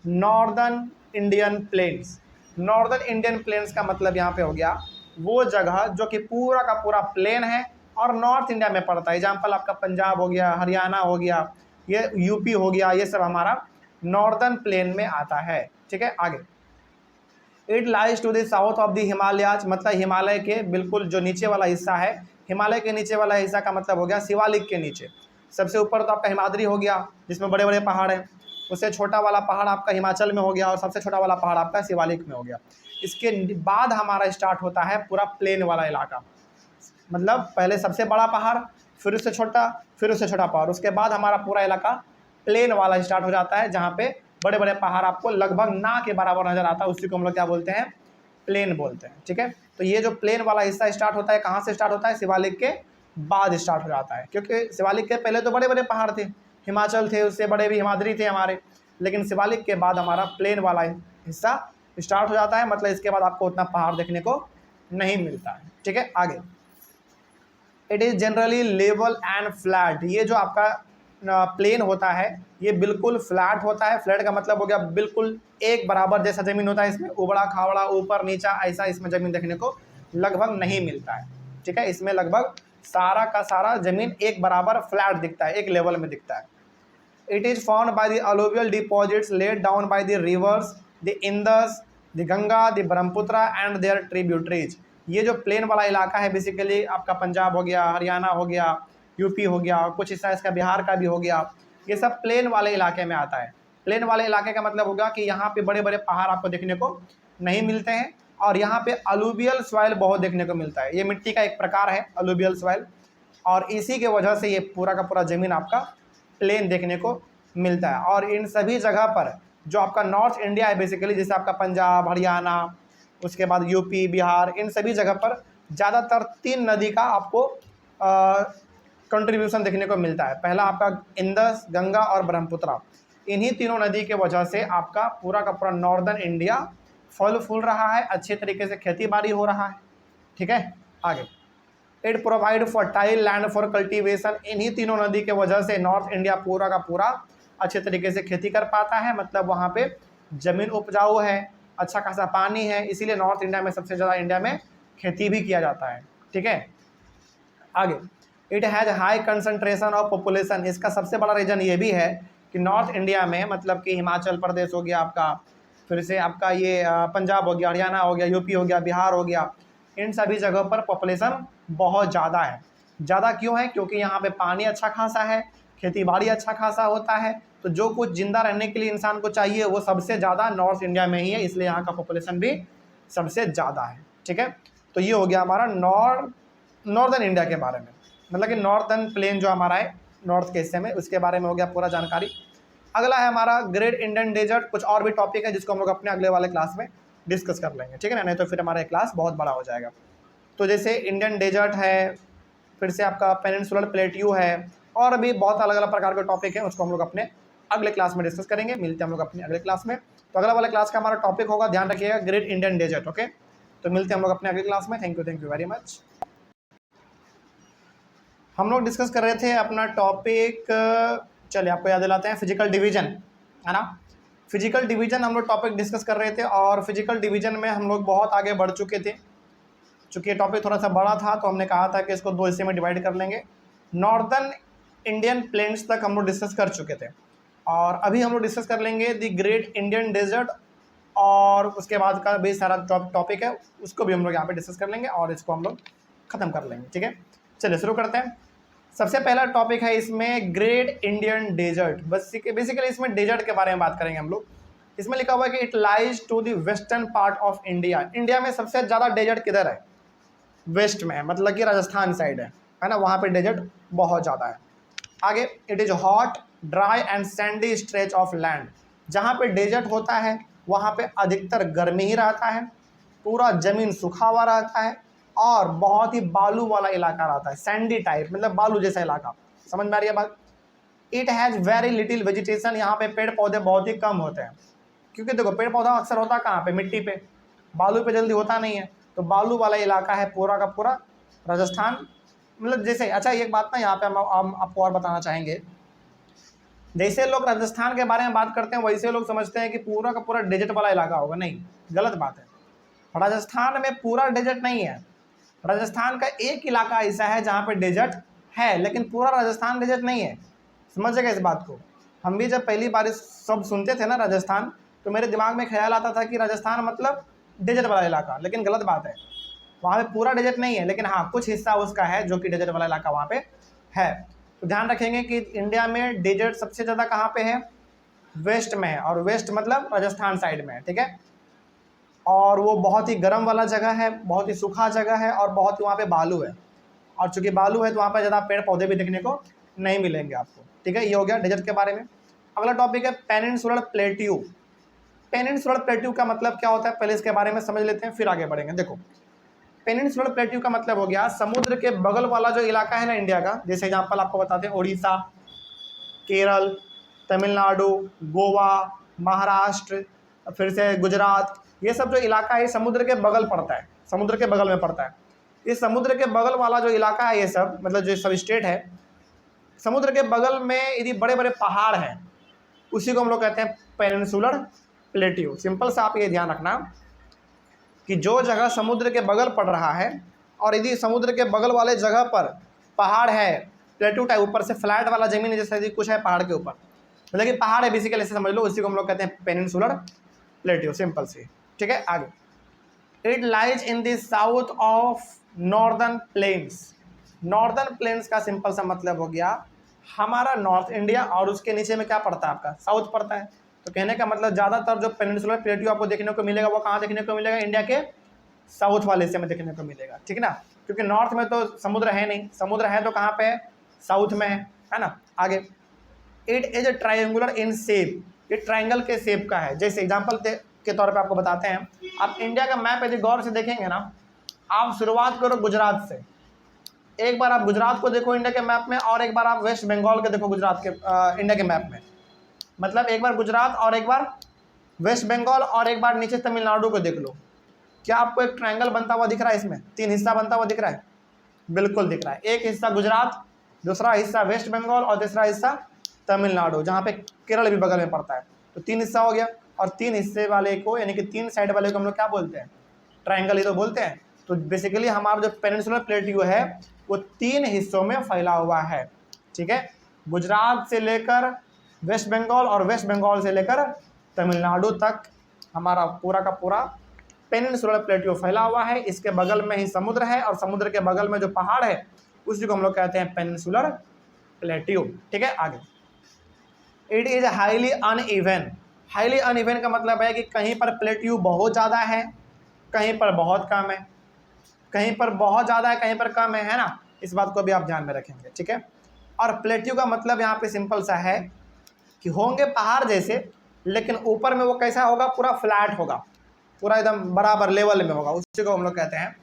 northern Indian plains. Northern Indian plains का मतलब यहाँ पे हो गया वो जगह जो कि पूरा का पूरा प्लेन है और नॉर्थ इंडिया में पड़ता है। एग्जाम्पल आपका पंजाब हो गया, हरियाणा हो गया, ये यूपी हो गया, ये सब हमारा नॉर्दर्न प्लेन में आता है, ठीक है। आगे, it lies to the south of the Himalayas, मतलब हिमालय के बिल्कुल जो नीचे वाला हिस्सा है, हिमालय के नीचे वाला हिस्सा का मतलब हो गया शिवालिक के नीचे। सबसे ऊपर तो आपका हिमाद्री हो गया जिसमें बड़े बड़े पहाड़ हैं, उससे छोटा वाला पहाड़ आपका हिमाचल में हो गया और सबसे छोटा वाला पहाड़ आपका शिवालिक में हो गया। इसके बाद हमारा स्टार्ट होता है पूरा प्लेन वाला इलाका, मतलब पहले सबसे बड़ा पहाड़, फिर उससे छोटा, फिर उससे छोटा पहाड़, उसके बाद हमारा पूरा इलाका प्लेन वाला स्टार्ट हो जाता है जहाँ पे बड़े बड़े पहाड़ आपको लगभग ना के बराबर नजर आता है। उसी को हम लोग क्या बोलते हैं? प्लेन बोलते हैं, ठीक है। तो ये जो प्लेन वाला हिस्सा स्टार्ट होता है कहाँ से स्टार्ट होता है? शिवालिक के बाद स्टार्ट हो जाता है, क्योंकि शिवालिक के पहले तो बड़े बड़े पहाड़ थे, हिमाचल थे, उससे बड़े भी हिमाद्री थे हमारे, लेकिन शिवालिक के बाद हमारा प्लेन वाला हिस्सा स्टार्ट हो जाता है। मतलब इसके बाद आपको उतना पहाड़ देखने को नहीं मिलता है, ठीक है। आगे, it is generally level and flat. ये जो आपका प्लेन होता है ये बिल्कुल फ्लैट होता है। फ्लैट का मतलब हो गया बिल्कुल एक बराबर जैसा ज़मीन होता है, इसमें उबड़ा खावड़ा ऊपर नीचा ऐसा इसमें ज़मीन देखने को लगभग नहीं मिलता है, ठीक है। इसमें लगभग सारा का सारा ज़मीन एक बराबर फ्लैट दिखता है, एक लेवल में दिखता है। It is found by the alluvial deposits laid down by the rivers the Indus, the Ganga, the Brahmaputra and their tributaries. ये जो प्लेन वाला इलाका है बेसिकली आपका पंजाब हो गया, हरियाणा हो गया, यूपी हो गया, कुछ हिस्सा इसका बिहार का भी हो गया, ये सब प्लेन वाले इलाके में आता है। प्लेन वाले इलाके का मतलब होगा कि यहाँ पे बड़े बड़े पहाड़ आपको देखने को नहीं मिलते हैं और यहाँ पे अलुवियल सॉइल बहुत देखने को मिलता है। ये मिट्टी का एक प्रकार है अलुवियल सॉइल, और इसी के वजह से ये पूरा का पूरा ज़मीन आपका प्लेन देखने को मिलता है। और इन सभी जगह पर जो आपका नॉर्थ इंडिया है बेसिकली, जैसे आपका पंजाब, हरियाणा, उसके बाद यूपी, बिहार, इन सभी जगह पर ज़्यादातर 3 नदी का आपको कंट्रीब्यूशन देखने को मिलता है। पहला आपका इंदस, गंगा और ब्रह्मपुत्र। इन्हीं तीनों नदी के वजह से आपका पूरा का पूरा नॉर्दर्न इंडिया फल फूल रहा है, अच्छे तरीके से खेती बाड़ी हो रहा है, ठीक है। आगे, it provide fertile land for cultivation. इन्हीं तीनों नदी के वजह से नॉर्थ इंडिया पूरा का पूरा अच्छे तरीके से खेती कर पाता है, मतलब वहाँ पे ज़मीन उपजाऊ है, अच्छा खासा पानी है, इसीलिए नॉर्थ इंडिया में सबसे ज़्यादा इंडिया में खेती भी किया जाता है, ठीक है। आगे, it has high concentration of population. इसका सबसे बड़ा रीज़न ये भी है कि नॉर्थ इंडिया में मतलब कि हिमाचल प्रदेश हो गया आपका, फिर से आपका ये पंजाब हो गया, हरियाणा हो गया, यूपी हो गया, बिहार हो गया, इन सभी जगहों पर पॉपुलेशन बहुत ज़्यादा है। ज़्यादा क्यों है? क्योंकि यहाँ पे पानी अच्छा खासा है, खेती बाड़ी अच्छा खासा होता है, तो जो कुछ ज़िंदा रहने के लिए इंसान को चाहिए वो सबसे ज़्यादा नॉर्थ इंडिया में ही है, इसलिए यहाँ का पॉपुलेशन भी सबसे ज़्यादा है, ठीक है। तो ये हो गया हमारा नॉर्दर्न इंडिया के बारे में, मतलब कि नॉर्थर्न प्लेन जो हमारा है नॉर्थ के हिस्से में, उसके बारे में हो गया पूरा जानकारी। अगला है हमारा ग्रेट इंडियन डेजर्ट। कुछ और भी टॉपिक है जिसको हम लोग अपने अगले वाले क्लास में डिस्कस कर लेंगे, ठीक है ना, नहीं तो फिर हमारा क्लास बहुत बड़ा हो जाएगा। तो जैसे इंडियन डेजर्ट है, फिर से आपका पेनिनसुलर प्लेट्यू है, और भी बहुत अलग अलग प्रकार के टॉपिक हैं, उसको हम लोग अपने अगले क्लास में डिस्कस करेंगे। मिलते हैं हम लोग अपने अगले क्लास में। तो अगला वाला क्लास का हमारा टॉपिक होगा, ध्यान रखिएगा, ग्रेट इंडियन डेजर्ट, ओके। तो मिलते हैं हम लोग अपने अगले क्लास में। Thank you very much. हम लोग डिस्कस कर रहे थे अपना टॉपिक, चलिए आपको याद दिलाते हैं, फिजिकल डिवीजन, है ना। फिजिकल डिवीजन हम लोग टॉपिक डिस्कस कर रहे थे, और फिजिकल डिवीजन में हम लोग बहुत आगे बढ़ चुके थे। चूँकि ये टॉपिक थोड़ा सा बड़ा था तो हमने कहा था कि इसको 2 हिस्से में डिवाइड कर लेंगे। नॉर्दर्न इंडियन प्लेन्स तक हम लोग डिस्कस कर चुके थे, और अभी हम लोग डिस्कस कर लेंगे द ग्रेट इंडियन डेजर्ट, और उसके बाद का भी सारा टॉपिक है उसको भी हम लोग यहाँ पे डिस्कस कर लेंगे और इसको हम लोग ख़त्म कर लेंगे, ठीक है। चलिए शुरू करते हैं। सबसे पहला टॉपिक है इसमें ग्रेट इंडियन डेजर्ट। बस बेसिकली इसमें डेजर्ट के बारे में बात करेंगे हम लोग। इसमें लिखा हुआ है कि it lies to the western part of India. India में सबसे ज़्यादा डेजर्ट किधर है? वेस्ट में, मतलब कि राजस्थान साइड है ना, वहाँ पे डेजर्ट बहुत ज़्यादा है। आगे, it is hot dry and Sandy stretch of land. जहाँ पे डेजर्ट होता है वहाँ पे अधिकतर गर्मी ही रहता है, पूरा ज़मीन सूखा हुआ रहता है, और बहुत ही बालू वाला इलाका रहता है, सैंडी टाइप, मतलब बालू जैसा इलाका। समझ में आ रही है बात? It has very little vegetation, यहाँ पे पेड़ पौधे बहुत ही कम होते हैं, क्योंकि देखो पेड़ पौधा अक्सर होता कहाँ पे, मिट्टी पे, बालू पे जल्दी होता नहीं है। तो बालू वाला इलाका है पूरा का पूरा राजस्थान। मतलब जैसे, अच्छा एक बात ना यहाँ पे हम आपको और बताना चाहेंगे, जैसे लोग राजस्थान के बारे में बात करते हैं वैसे लोग समझते हैं कि पूरा का पूरा डेजर्ट वाला इलाका होगा। नहीं, गलत बात है। राजस्थान में पूरा डेजर्ट नहीं है। राजस्थान का एक इलाका ऐसा है जहाँ पे डेजर्ट है, लेकिन पूरा राजस्थान डेजर्ट नहीं है। समझिएगा इस बात को। हम भी जब पहली बार सब सुनते थे ना राजस्थान, तो मेरे दिमाग में ख्याल आता था कि राजस्थान मतलब डेजर्ट वाला इलाका, लेकिन गलत बात है। वहाँ पे पूरा डेजर्ट नहीं है, लेकिन हाँ कुछ हिस्सा उसका है जो कि डेजर्ट वाला इलाका वहाँ पे है। तो ध्यान रखेंगे कि इंडिया में डेजर्ट सबसे ज़्यादा कहाँ पे है, वेस्ट में है, और वेस्ट मतलब राजस्थान साइड में है, ठीक है। और वो बहुत ही गर्म वाला जगह है, बहुत ही सूखा जगह है, और बहुत ही वहाँ पे बालू है। और चूंकि बालू है तो वहाँ पर ज़्यादा पेड़ पौधे भी देखने को नहीं मिलेंगे आपको, ठीक है। ये हो गया डेजर्ट के बारे में। अगला टॉपिक है पेनिनसुलर प्लेट्यू। पेनिनसुलर प्लेट्यू का मतलब क्या होता है, पहले इसके बारे में समझ लेते हैं, फिर आगे बढ़ेंगे। देखो, पेनिनसुलर प्लेट्यू का मतलब हो गया समुद्र के बगल वाला जो इलाका है ना इंडिया का। जैसे एग्जांपल आपको बताते हैं, उड़ीसा, केरल, तमिलनाडु, गोवा, महाराष्ट्र, फिर से गुजरात, ये सब जो इलाका है समुद्र के बगल पड़ता है, समुद्र के बगल में पड़ता है। इस समुद्र के बगल वाला जो इलाका है, ये सब मतलब जो सब स्टेट है, समुद्र के बगल में यदि बड़े बड़े पहाड़ हैं, उसी को हम लोग कहते हैं पेनिनसुलर प्लेट्यू। सिंपल सा आप ये ध्यान रखना कि जो जगह समुद्र के बगल पड़ रहा है, और यदि समुद्र के बगल वाले जगह पर पहाड़ है, प्लेट्यू टाइप, ऊपर से फ्लैट वाला जमीन जैसे यदि कुछ है पहाड़ के ऊपर, मतलब कि पहाड़ है बेसिकली, ऐसे समझ लो, उसी को हम लोग कहते हैं पेनिनसुलर प्लेट्यू, सिंपल सी, ठीक है। आगे, it lies in the south of northern plains. Northern plains का सिंपल सा मतलब हो गया हमारा नॉर्थ इंडिया, और उसके नीचे में क्या पड़ता है आपका, साउथ पड़ता है। तो कहने का मतलब ज़्यादातर जो पेनिनसुलर प्लेट्यू आपको देखने को मिलेगा वो कहाँ देखने को मिलेगा, इंडिया के साउथ वाले हिस्से में देखने को मिलेगा, ठीक है ना। क्योंकि नॉर्थ में तो समुद्र है नहीं, समुद्र है तो कहाँ पे है, साउथ में है ना। आगे, it is triangular in shape, ये ट्रायंगल के शेप का है। जैसे एग्जाम्पल के तौर पर आपको बताते हैं, आप इंडिया का मैप यदि गौर से देखेंगे ना, आप शुरुआत करो गुजरात से, एक बार आप गुजरात को देखो इंडिया के मैप में, और एक बार आप वेस्ट बंगाल के देखो गुजरात के इंडिया के मैप में। मतलब एक बार गुजरात और एक बार वेस्ट बंगाल और एक बार नीचे तमिलनाडु को देख लो, क्या आपको एक ट्रायंगल बनता हुआ दिख रहा है, इसमें 3 हिस्सा बनता हुआ दिख रहा है, बिल्कुल दिख रहा है। एक हिस्सा गुजरात, दूसरा हिस्सा वेस्ट बंगाल, और तीसरा हिस्सा तमिलनाडु, जहाँ पे केरल भी बगल में पड़ता है। तो 3 हिस्सा हो गया, और 3 हिस्से वाले को यानी कि 3 साइड वाले को हम लोग क्या बोलते हैं, ट्रायंगल ही तो बोलते हैं। तो बेसिकली हमारा जो पेनिनसुलर प्लेट्यू है वो 3 हिस्सों में फैला हुआ है, ठीक है। गुजरात से लेकर वेस्ट बंगाल और वेस्ट बंगाल से लेकर तमिलनाडु तक हमारा पूरा का पूरा पेनिनसुलर प्लेट्यू फैला हुआ है। इसके बगल में ही समुद्र है, और समुद्र के बगल में जो पहाड़ है उसी को हम लोग कहते हैं पेनिनसुलर प्लेट्यू, ठीक है। आगे, it is highly uneven. Highly uneven का मतलब है कि कहीं पर प्लेट्यू बहुत ज़्यादा है, कहीं पर बहुत कम है, कहीं पर बहुत ज़्यादा है, कहीं पर कम है ना। इस बात को भी आप ध्यान में रखेंगे, ठीक है। और प्लेट्यू का मतलब यहाँ पे सिंपल सा है कि होंगे पहाड़ जैसे, लेकिन ऊपर में वो कैसा होगा, पूरा फ्लैट होगा, पूरा एकदम बराबर लेवल में होगा, उसी को हम लोग कहते हैं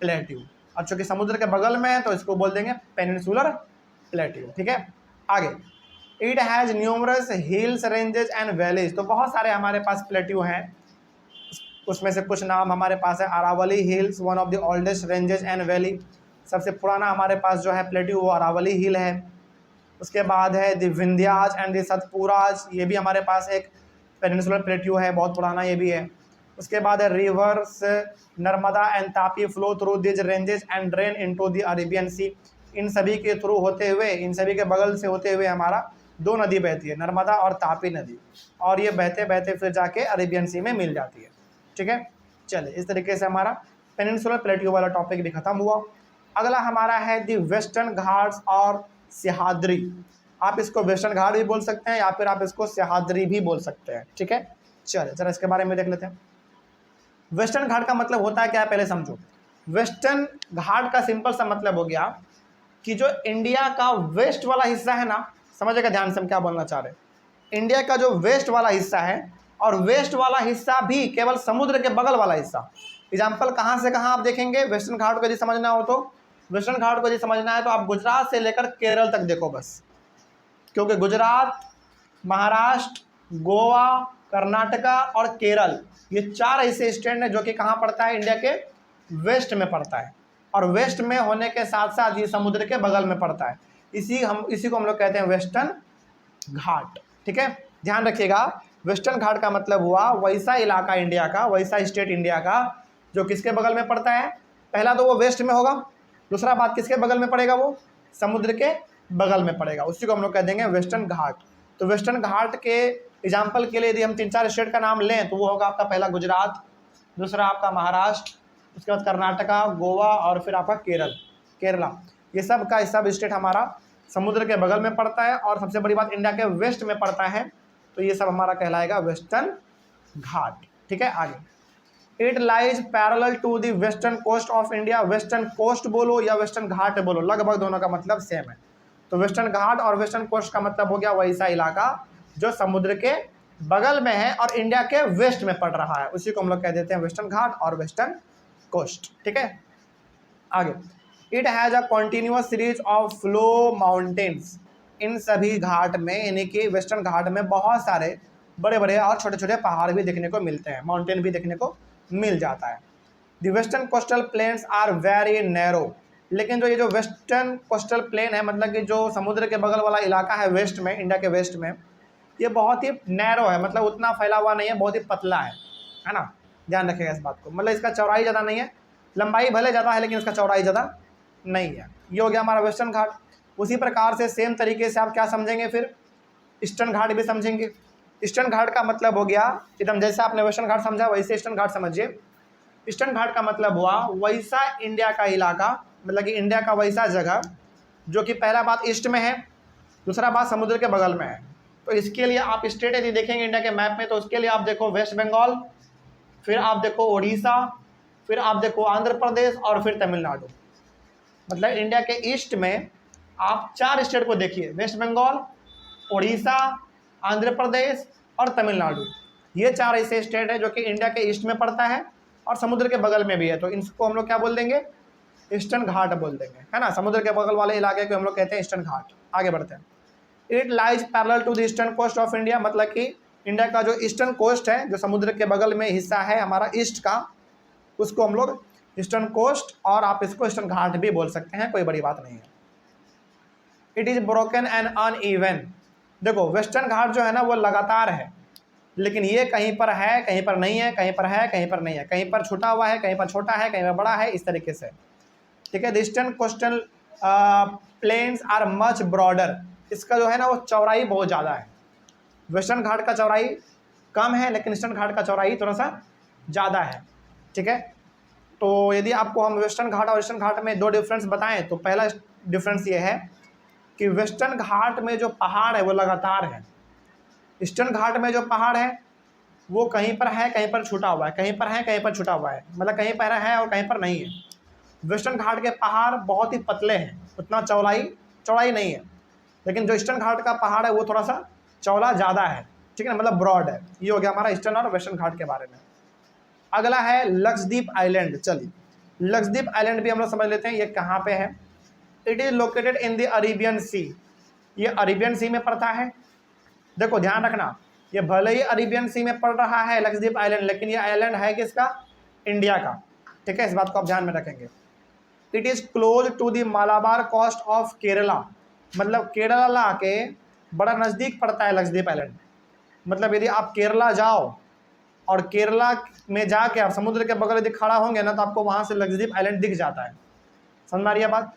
प्लेट्यू। और चूँकि समुद्र के बगल में है तो इसको बोल देंगे पेनिनसुलर प्लेट्यू, ठीक है। आगे, it has numerous hills, ranges and valleys. तो बहुत सारे हमारे पास प्लेट्यू हैं, उसमें से कुछ नाम हमारे पास है। Aravali hills, one of the oldest ranges and valley, सबसे पुराना हमारे पास जो है प्लेट्यू वो अरावली हिल है। उसके बाद है the Vindhyas and the Satpuras, ये भी हमारे पास एक पेनिनसुलर प्लेट्यू है, बहुत पुराना ये भी है। उसके बाद है rivers Narmada and Tapi flow through these ranges and drain into the Arabian sea. इन सभी के थ्रू होते हुए, इन सभी के बगल से होते हुए हमारा 2 नदी बहती है, नर्मदा और तापी नदी, और ये बहते बहते फिर जाके अरेबियन सी में मिल जाती है, ठीक है। चलिए, इस तरीके से हमारा पेनिनसुलर प्लेट्यू वाला टॉपिक भी खत्म हुआ। अगला हमारा है दी वेस्टर्न घाट्स और सह्याद्री। आप इसको वेस्टर्न घाट भी बोल सकते हैं, या फिर आप इसको सह्याद्री भी बोल सकते हैं, ठीक है। चलिए जरा इसके बारे में देख लेते हैं। वेस्टर्न घाट का मतलब होता है क्या, पहले समझो। वेस्टर्न घाट का सिंपल सा मतलब हो गया कि जो इंडिया का वेस्ट वाला हिस्सा है ना, समझेगा ध्यान से हम क्या बोलना चाह रहे हैं। इंडिया का जो वेस्ट वाला हिस्सा है, और वेस्ट वाला हिस्सा भी केवल समुद्र के बगल वाला हिस्सा, एग्जाम्पल कहाँ से कहाँ आप देखेंगे, वेस्टर्न घाट को यदि समझना हो तो, वेस्टर्न घाट को यदि समझना है तो आप गुजरात से लेकर केरल तक देखो बस, क्योंकि गुजरात, महाराष्ट्र, गोवा, कर्नाटका और केरल, ये 4 ऐसे स्टेट हैं जो कि कहाँ पड़ता है, इंडिया के वेस्ट में पड़ता है, और वेस्ट में होने के साथ साथ ये समुद्र के बगल में पड़ता है। इसी को हम लोग कहते हैं वेस्टर्न घाट। ठीक है, ध्यान रखिएगा, वेस्टर्न घाट का मतलब हुआ वैसा इलाका इंडिया का, वैसा स्टेट इंडिया का जो किसके बगल में पड़ता है, पहला तो वो वेस्ट में होगा, दूसरा बात किसके बगल में पड़ेगा, वो समुद्र के बगल में पड़ेगा, उसी को हम लोग कह देंगे वेस्टर्न घाट। तो वेस्टर्न घाट के एग्जाम्पल के लिए यदि हम 3-4 स्टेट का नाम लें तो वो होगा आपका पहला गुजरात, दूसरा आपका महाराष्ट्र, उसके बाद कर्नाटका, गोवा और फिर आपका केरला। ये सब का सब स्टेट हमारा समुद्र के बगल में पड़ता है और सबसे बड़ी बात इंडिया के वेस्ट में पड़ता है, तो ये सब हमारा कहलाएगा वेस्टर्न घाट। ठीक है, आगे, it lies parallel to the western coast of India. Western coast बोलो या वेस्टर्न घाट बोलो, लगभग दोनों का मतलब सेम है। तो वेस्टर्न घाट और वेस्टर्न कोस्ट का मतलब हो गया वैसा इलाका जो समुद्र के बगल में है और इंडिया के वेस्ट में पड़ रहा है, उसी को हम लोग कह देते हैं वेस्टर्न घाट और वेस्टर्न कोस्ट। ठीक है, आगे, it has a continuous series of flow mountains. इन सभी घाट में, यानी कि वेस्टर्न घाट में बहुत सारे बड़े बड़े और छोटे छोटे पहाड़ भी देखने को मिलते हैं, माउंटेन भी देखने को मिल जाता है। The western coastal plains are very narrow. लेकिन जो ये जो वेस्टर्न कोस्टल प्लेन है, मतलब कि जो समुद्र के बगल वाला इलाका है वेस्ट में, इंडिया के वेस्ट में, ये बहुत ही नैरो है, मतलब उतना फैला हुआ नहीं है, बहुत ही पतला है ना, ध्यान रखिएगा इस बात को। मतलब इसका चौड़ाई ज़्यादा नहीं है, लंबाई भले ज़्यादा है लेकिन इसका चौड़ाई ज़्यादा नहीं है। ये हो गया हमारा वेस्टर्न घाट। उसी प्रकार से सेम तरीके से आप क्या समझेंगे, फिर ईस्टर्न घाट भी समझेंगे। ईस्टर्न घाट का मतलब हो गया एकदम जैसे आपने वेस्टर्न घाट समझा वैसे ईस्टर्न घाट समझिए। ईस्टर्न घाट का मतलब हुआ वैसा इंडिया का इलाका, मतलब कि इंडिया का वैसा जगह जो कि पहला बात ईस्ट में है, दूसरा बात समुद्र के बगल में है। तो इसके लिए आप स्टेट यदि देखेंगे इंडिया के मैप में तो उसके लिए आप देखो वेस्ट बंगाल, फिर आप देखो उड़ीसा, फिर आप देखो आंध्र प्रदेश और फिर तमिलनाडु। मतलब इंडिया के ईस्ट में आप 4 स्टेट को देखिए, वेस्ट बंगाल, उड़ीसा, आंध्र प्रदेश और तमिलनाडु। ये 4 ऐसे स्टेट है जो कि इंडिया के ईस्ट में पड़ता है और समुद्र के बगल में भी है, तो इनको हम लोग क्या बोल देंगे, ईस्टर्न घाट बोल देंगे, है ना। समुद्र के बगल वाले इलाके को हम लोग कहते हैं ईस्टर्न घाट। आगे बढ़ते हैं, it lies parallel to the eastern coast of India. मतलब कि इंडिया का जो ईस्टर्न कोस्ट है, जो समुद्र के बगल में हिस्सा है हमारा ईस्ट का, उसको हम लोग ईस्टर्न कोस्ट और आप इसको ईस्टर्न घाट भी बोल सकते हैं, कोई बड़ी बात नहीं है। It is broken and uneven. देखो वेस्टर्न घाट जो है ना वो लगातार है, लेकिन ये कहीं पर है, कहीं पर नहीं है, कहीं पर है, कहीं पर नहीं है, कहीं पर छूटा हुआ है, कहीं पर छोटा है, कहीं पर बड़ा है, इस तरीके से। ठीक है, the eastern coastal plains are much broader. इसका जो है ना वो चौड़ाई बहुत ज़्यादा है। वेस्टर्न घाट का चौड़ाई कम है लेकिन ईस्टर्न घाट का चौड़ाई थोड़ा सा ज़्यादा है। ठीक है, तो यदि आपको हम वेस्टर्न घाट और ईस्टर्न घाट में 2 डिफरेंस बताएं तो पहला डिफरेंस ये है कि वेस्टर्न घाट में जो पहाड़ है वो लगातार है, ईस्टर्न घाट में जो पहाड़ है वो कहीं पर है, कहीं पर छूटा हुआ है, कहीं पर है, कहीं पर छूटा हुआ है, मतलब कहीं पर है और कहीं पर नहीं है। वेस्टर्न घाट के पहाड़ बहुत ही पतले हैं, उतना चौड़ाई नहीं है, लेकिन जो ईस्टर्न घाट का पहाड़ है वो थोड़ा सा चौड़ा ज़्यादा है। ठीक है ना, मतलब ब्रॉड है। ये हो गया हमारा ईस्टर्न और वेस्टर्न घाट के बारे में। अगला है लक्षद्वीप आइलैंड। चलिए लक्षद्वीप आइलैंड भी हम लोग समझ लेते हैं, ये कहाँ पे है। It is located in the Arabian sea. ये अरेबियन सी में पड़ता है। देखो ध्यान रखना, ये भले ही अरेबियन सी में पड़ रहा है लक्षद्वीप आइलैंड, लेकिन ये आइलैंड है किसका, इंडिया का। ठीक है, इस बात को आप ध्यान में रखेंगे। It is close to the Malabar coast of Kerala. मतलब केरला के बड़ा नज़दीक पड़ता है लक्षद्वीप आइलैंड। मतलब यदि आप केरला जाओ और केरला में जाके आप समुद्र के बगल यदि खड़ा होंगे ना तो आपको वहाँ से लक्षद्वीप आइलैंड दिख जाता है। समझ में आ रही है बात।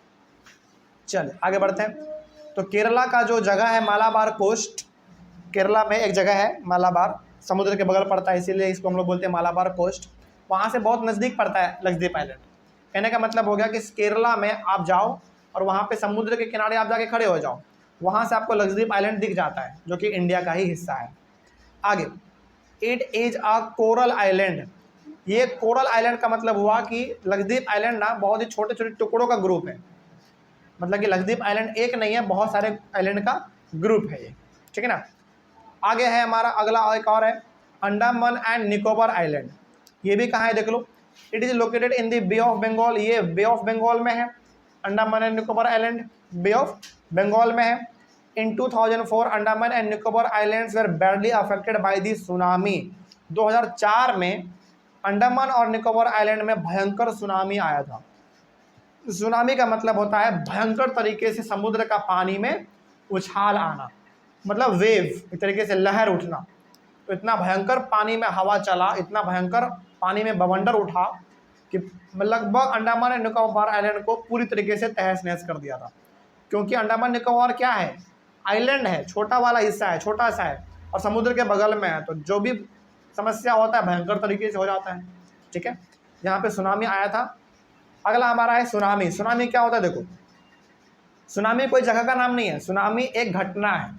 चलिए आगे बढ़ते हैं। तो केरला का जो जगह है मालाबार कोस्ट, केरला में एक जगह है मालाबार, समुद्र के बगल पड़ता है इसीलिए इसको हम लोग बोलते हैं मालाबार कोस्ट। वहाँ से बहुत नज़दीक पड़ता है लक्षद्वीप आइलैंड। कहने का मतलब हो गया कि केरला में आप जाओ और वहाँ पे समुद्र के किनारे आप जाके खड़े हो जाओ, वहाँ से आपको लक्षद्वीप आइलैंड दिख जाता है जो कि इंडिया का ही हिस्सा है। आगे, it is a coral island. ये कोरल आइलैंड का मतलब हुआ कि लक्षद्वीप आइलैंड ना बहुत ही छोटे छोटे टुकड़ों का ग्रुप है। मतलब कि लक्षद्वीप आइलैंड एक नहीं है, बहुत सारे आइलैंड का ग्रुप है ये। ठीक है ना। आगे है हमारा अगला एक और है अंडमान एंड निकोबार आइलैंड। ये भी कहाँ है देख लो, it is located in the bay of Bengal, ये बे ऑफ बंगाल में है, Andaman and Nicobar island bay of Bengal में है। In 2004 Andaman and Nicobar islands were badly affected by the tsunami. 2004 में अंडमान और निकोबार आइलैंड में भयंकर सुनामी आया था। सुनामी का मतलब होता है भयंकर तरीके से समुद्र का पानी में उछाल आना, मतलब वेव, एक तरीके से लहर उठना। तो इतना भयंकर पानी में हवा चला, इतना भयंकर पानी में बवंडर उठा कि लगभग अंडमान एंड निकोबार आइलैंड को पूरी तरीके से तहस नहस कर दिया था। क्योंकि अंडमान निकोबार क्या है, आइलैंड है, छोटा वाला हिस्सा है, छोटा सा है और समुद्र के बगल में है, तो जो भी समस्या होता है भयंकर तरीके से हो जाता है। ठीक है, यहाँ पे सुनामी आया था। अगला हमारा है सुनामी। सुनामी क्या होता है, देखो सुनामी कोई जगह का नाम नहीं है, सुनामी एक घटना है।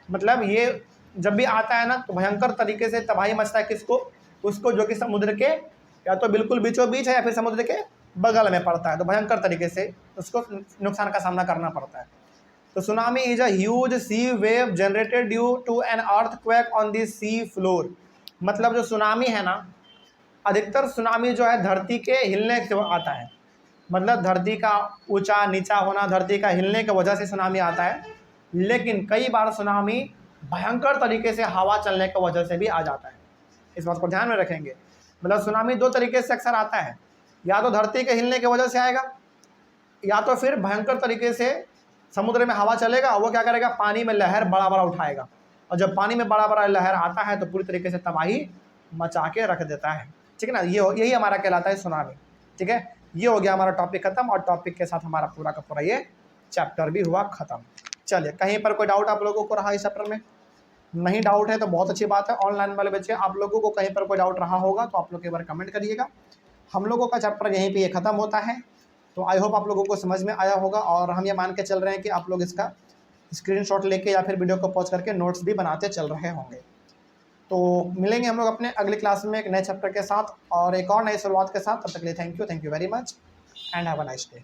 मतलब ये जब भी आता है ना तो भयंकर तरीके से तबाही मचता है किसको, उसको जो कि समुद्र के या तो बिल्कुल बीचों बीच है या फिर समुद्र के बगल में पड़ता है, तो भयंकर तरीके से उसको नुकसान का सामना करना पड़ता है। तो tsunami is a huge sea wave generated due to an earthquake on the sea floor. मतलब जो सुनामी है ना, अधिकतर सुनामी जो है धरती के हिलने से आता है, मतलब धरती का ऊंचा नीचा होना, धरती का हिलने की वजह से सुनामी आता है। लेकिन कई बार सुनामी भयंकर तरीके से हवा चलने की वजह से भी आ जाता है, इस बात को ध्यान में रखेंगे। मतलब सुनामी दो तरीके से अक्सर आता है, या तो धरती के हिलने की वजह से आएगा, या तो फिर भयंकर तरीके से समुद्र में हवा चलेगा, वो क्या करेगा, पानी में लहर बड़ा बड़ा उठाएगा, और जब पानी में बड़ा बड़ा लहर आता है तो पूरी तरीके से तबाही मचा के रख देता है। ठीक है ना, यही हमारा कहलाता है सुनामी। ठीक है, ये हो गया हमारा टॉपिक खत्म, और टॉपिक के साथ हमारा पूरा का पूरा ये चैप्टर भी हुआ खत्म। चलिए, कहीं पर कोई डाउट आप लोगों को रहा इस चैप्टर में? नहीं डाउट है तो बहुत अच्छी बात है। ऑनलाइन वाले बच्चे, आप लोगों को कहीं पर कोई डाउट रहा होगा तो आप लोग एक बार कमेंट करिएगा। हम लोगों का चैप्टर यहीं पे ये खत्म होता है। तो आई होप आप लोगों को समझ में आया होगा, और हम ये मान के चल रहे हैं कि आप लोग इसका स्क्रीनशॉट लेके या फिर वीडियो को पॉज करके नोट्स भी बनाते चल रहे होंगे। तो मिलेंगे हम लोग अपने अगले क्लास में एक नए चैप्टर के साथ और एक और नई शुरुआत के साथ। तब तक के लिए thank you very much and have a nice day.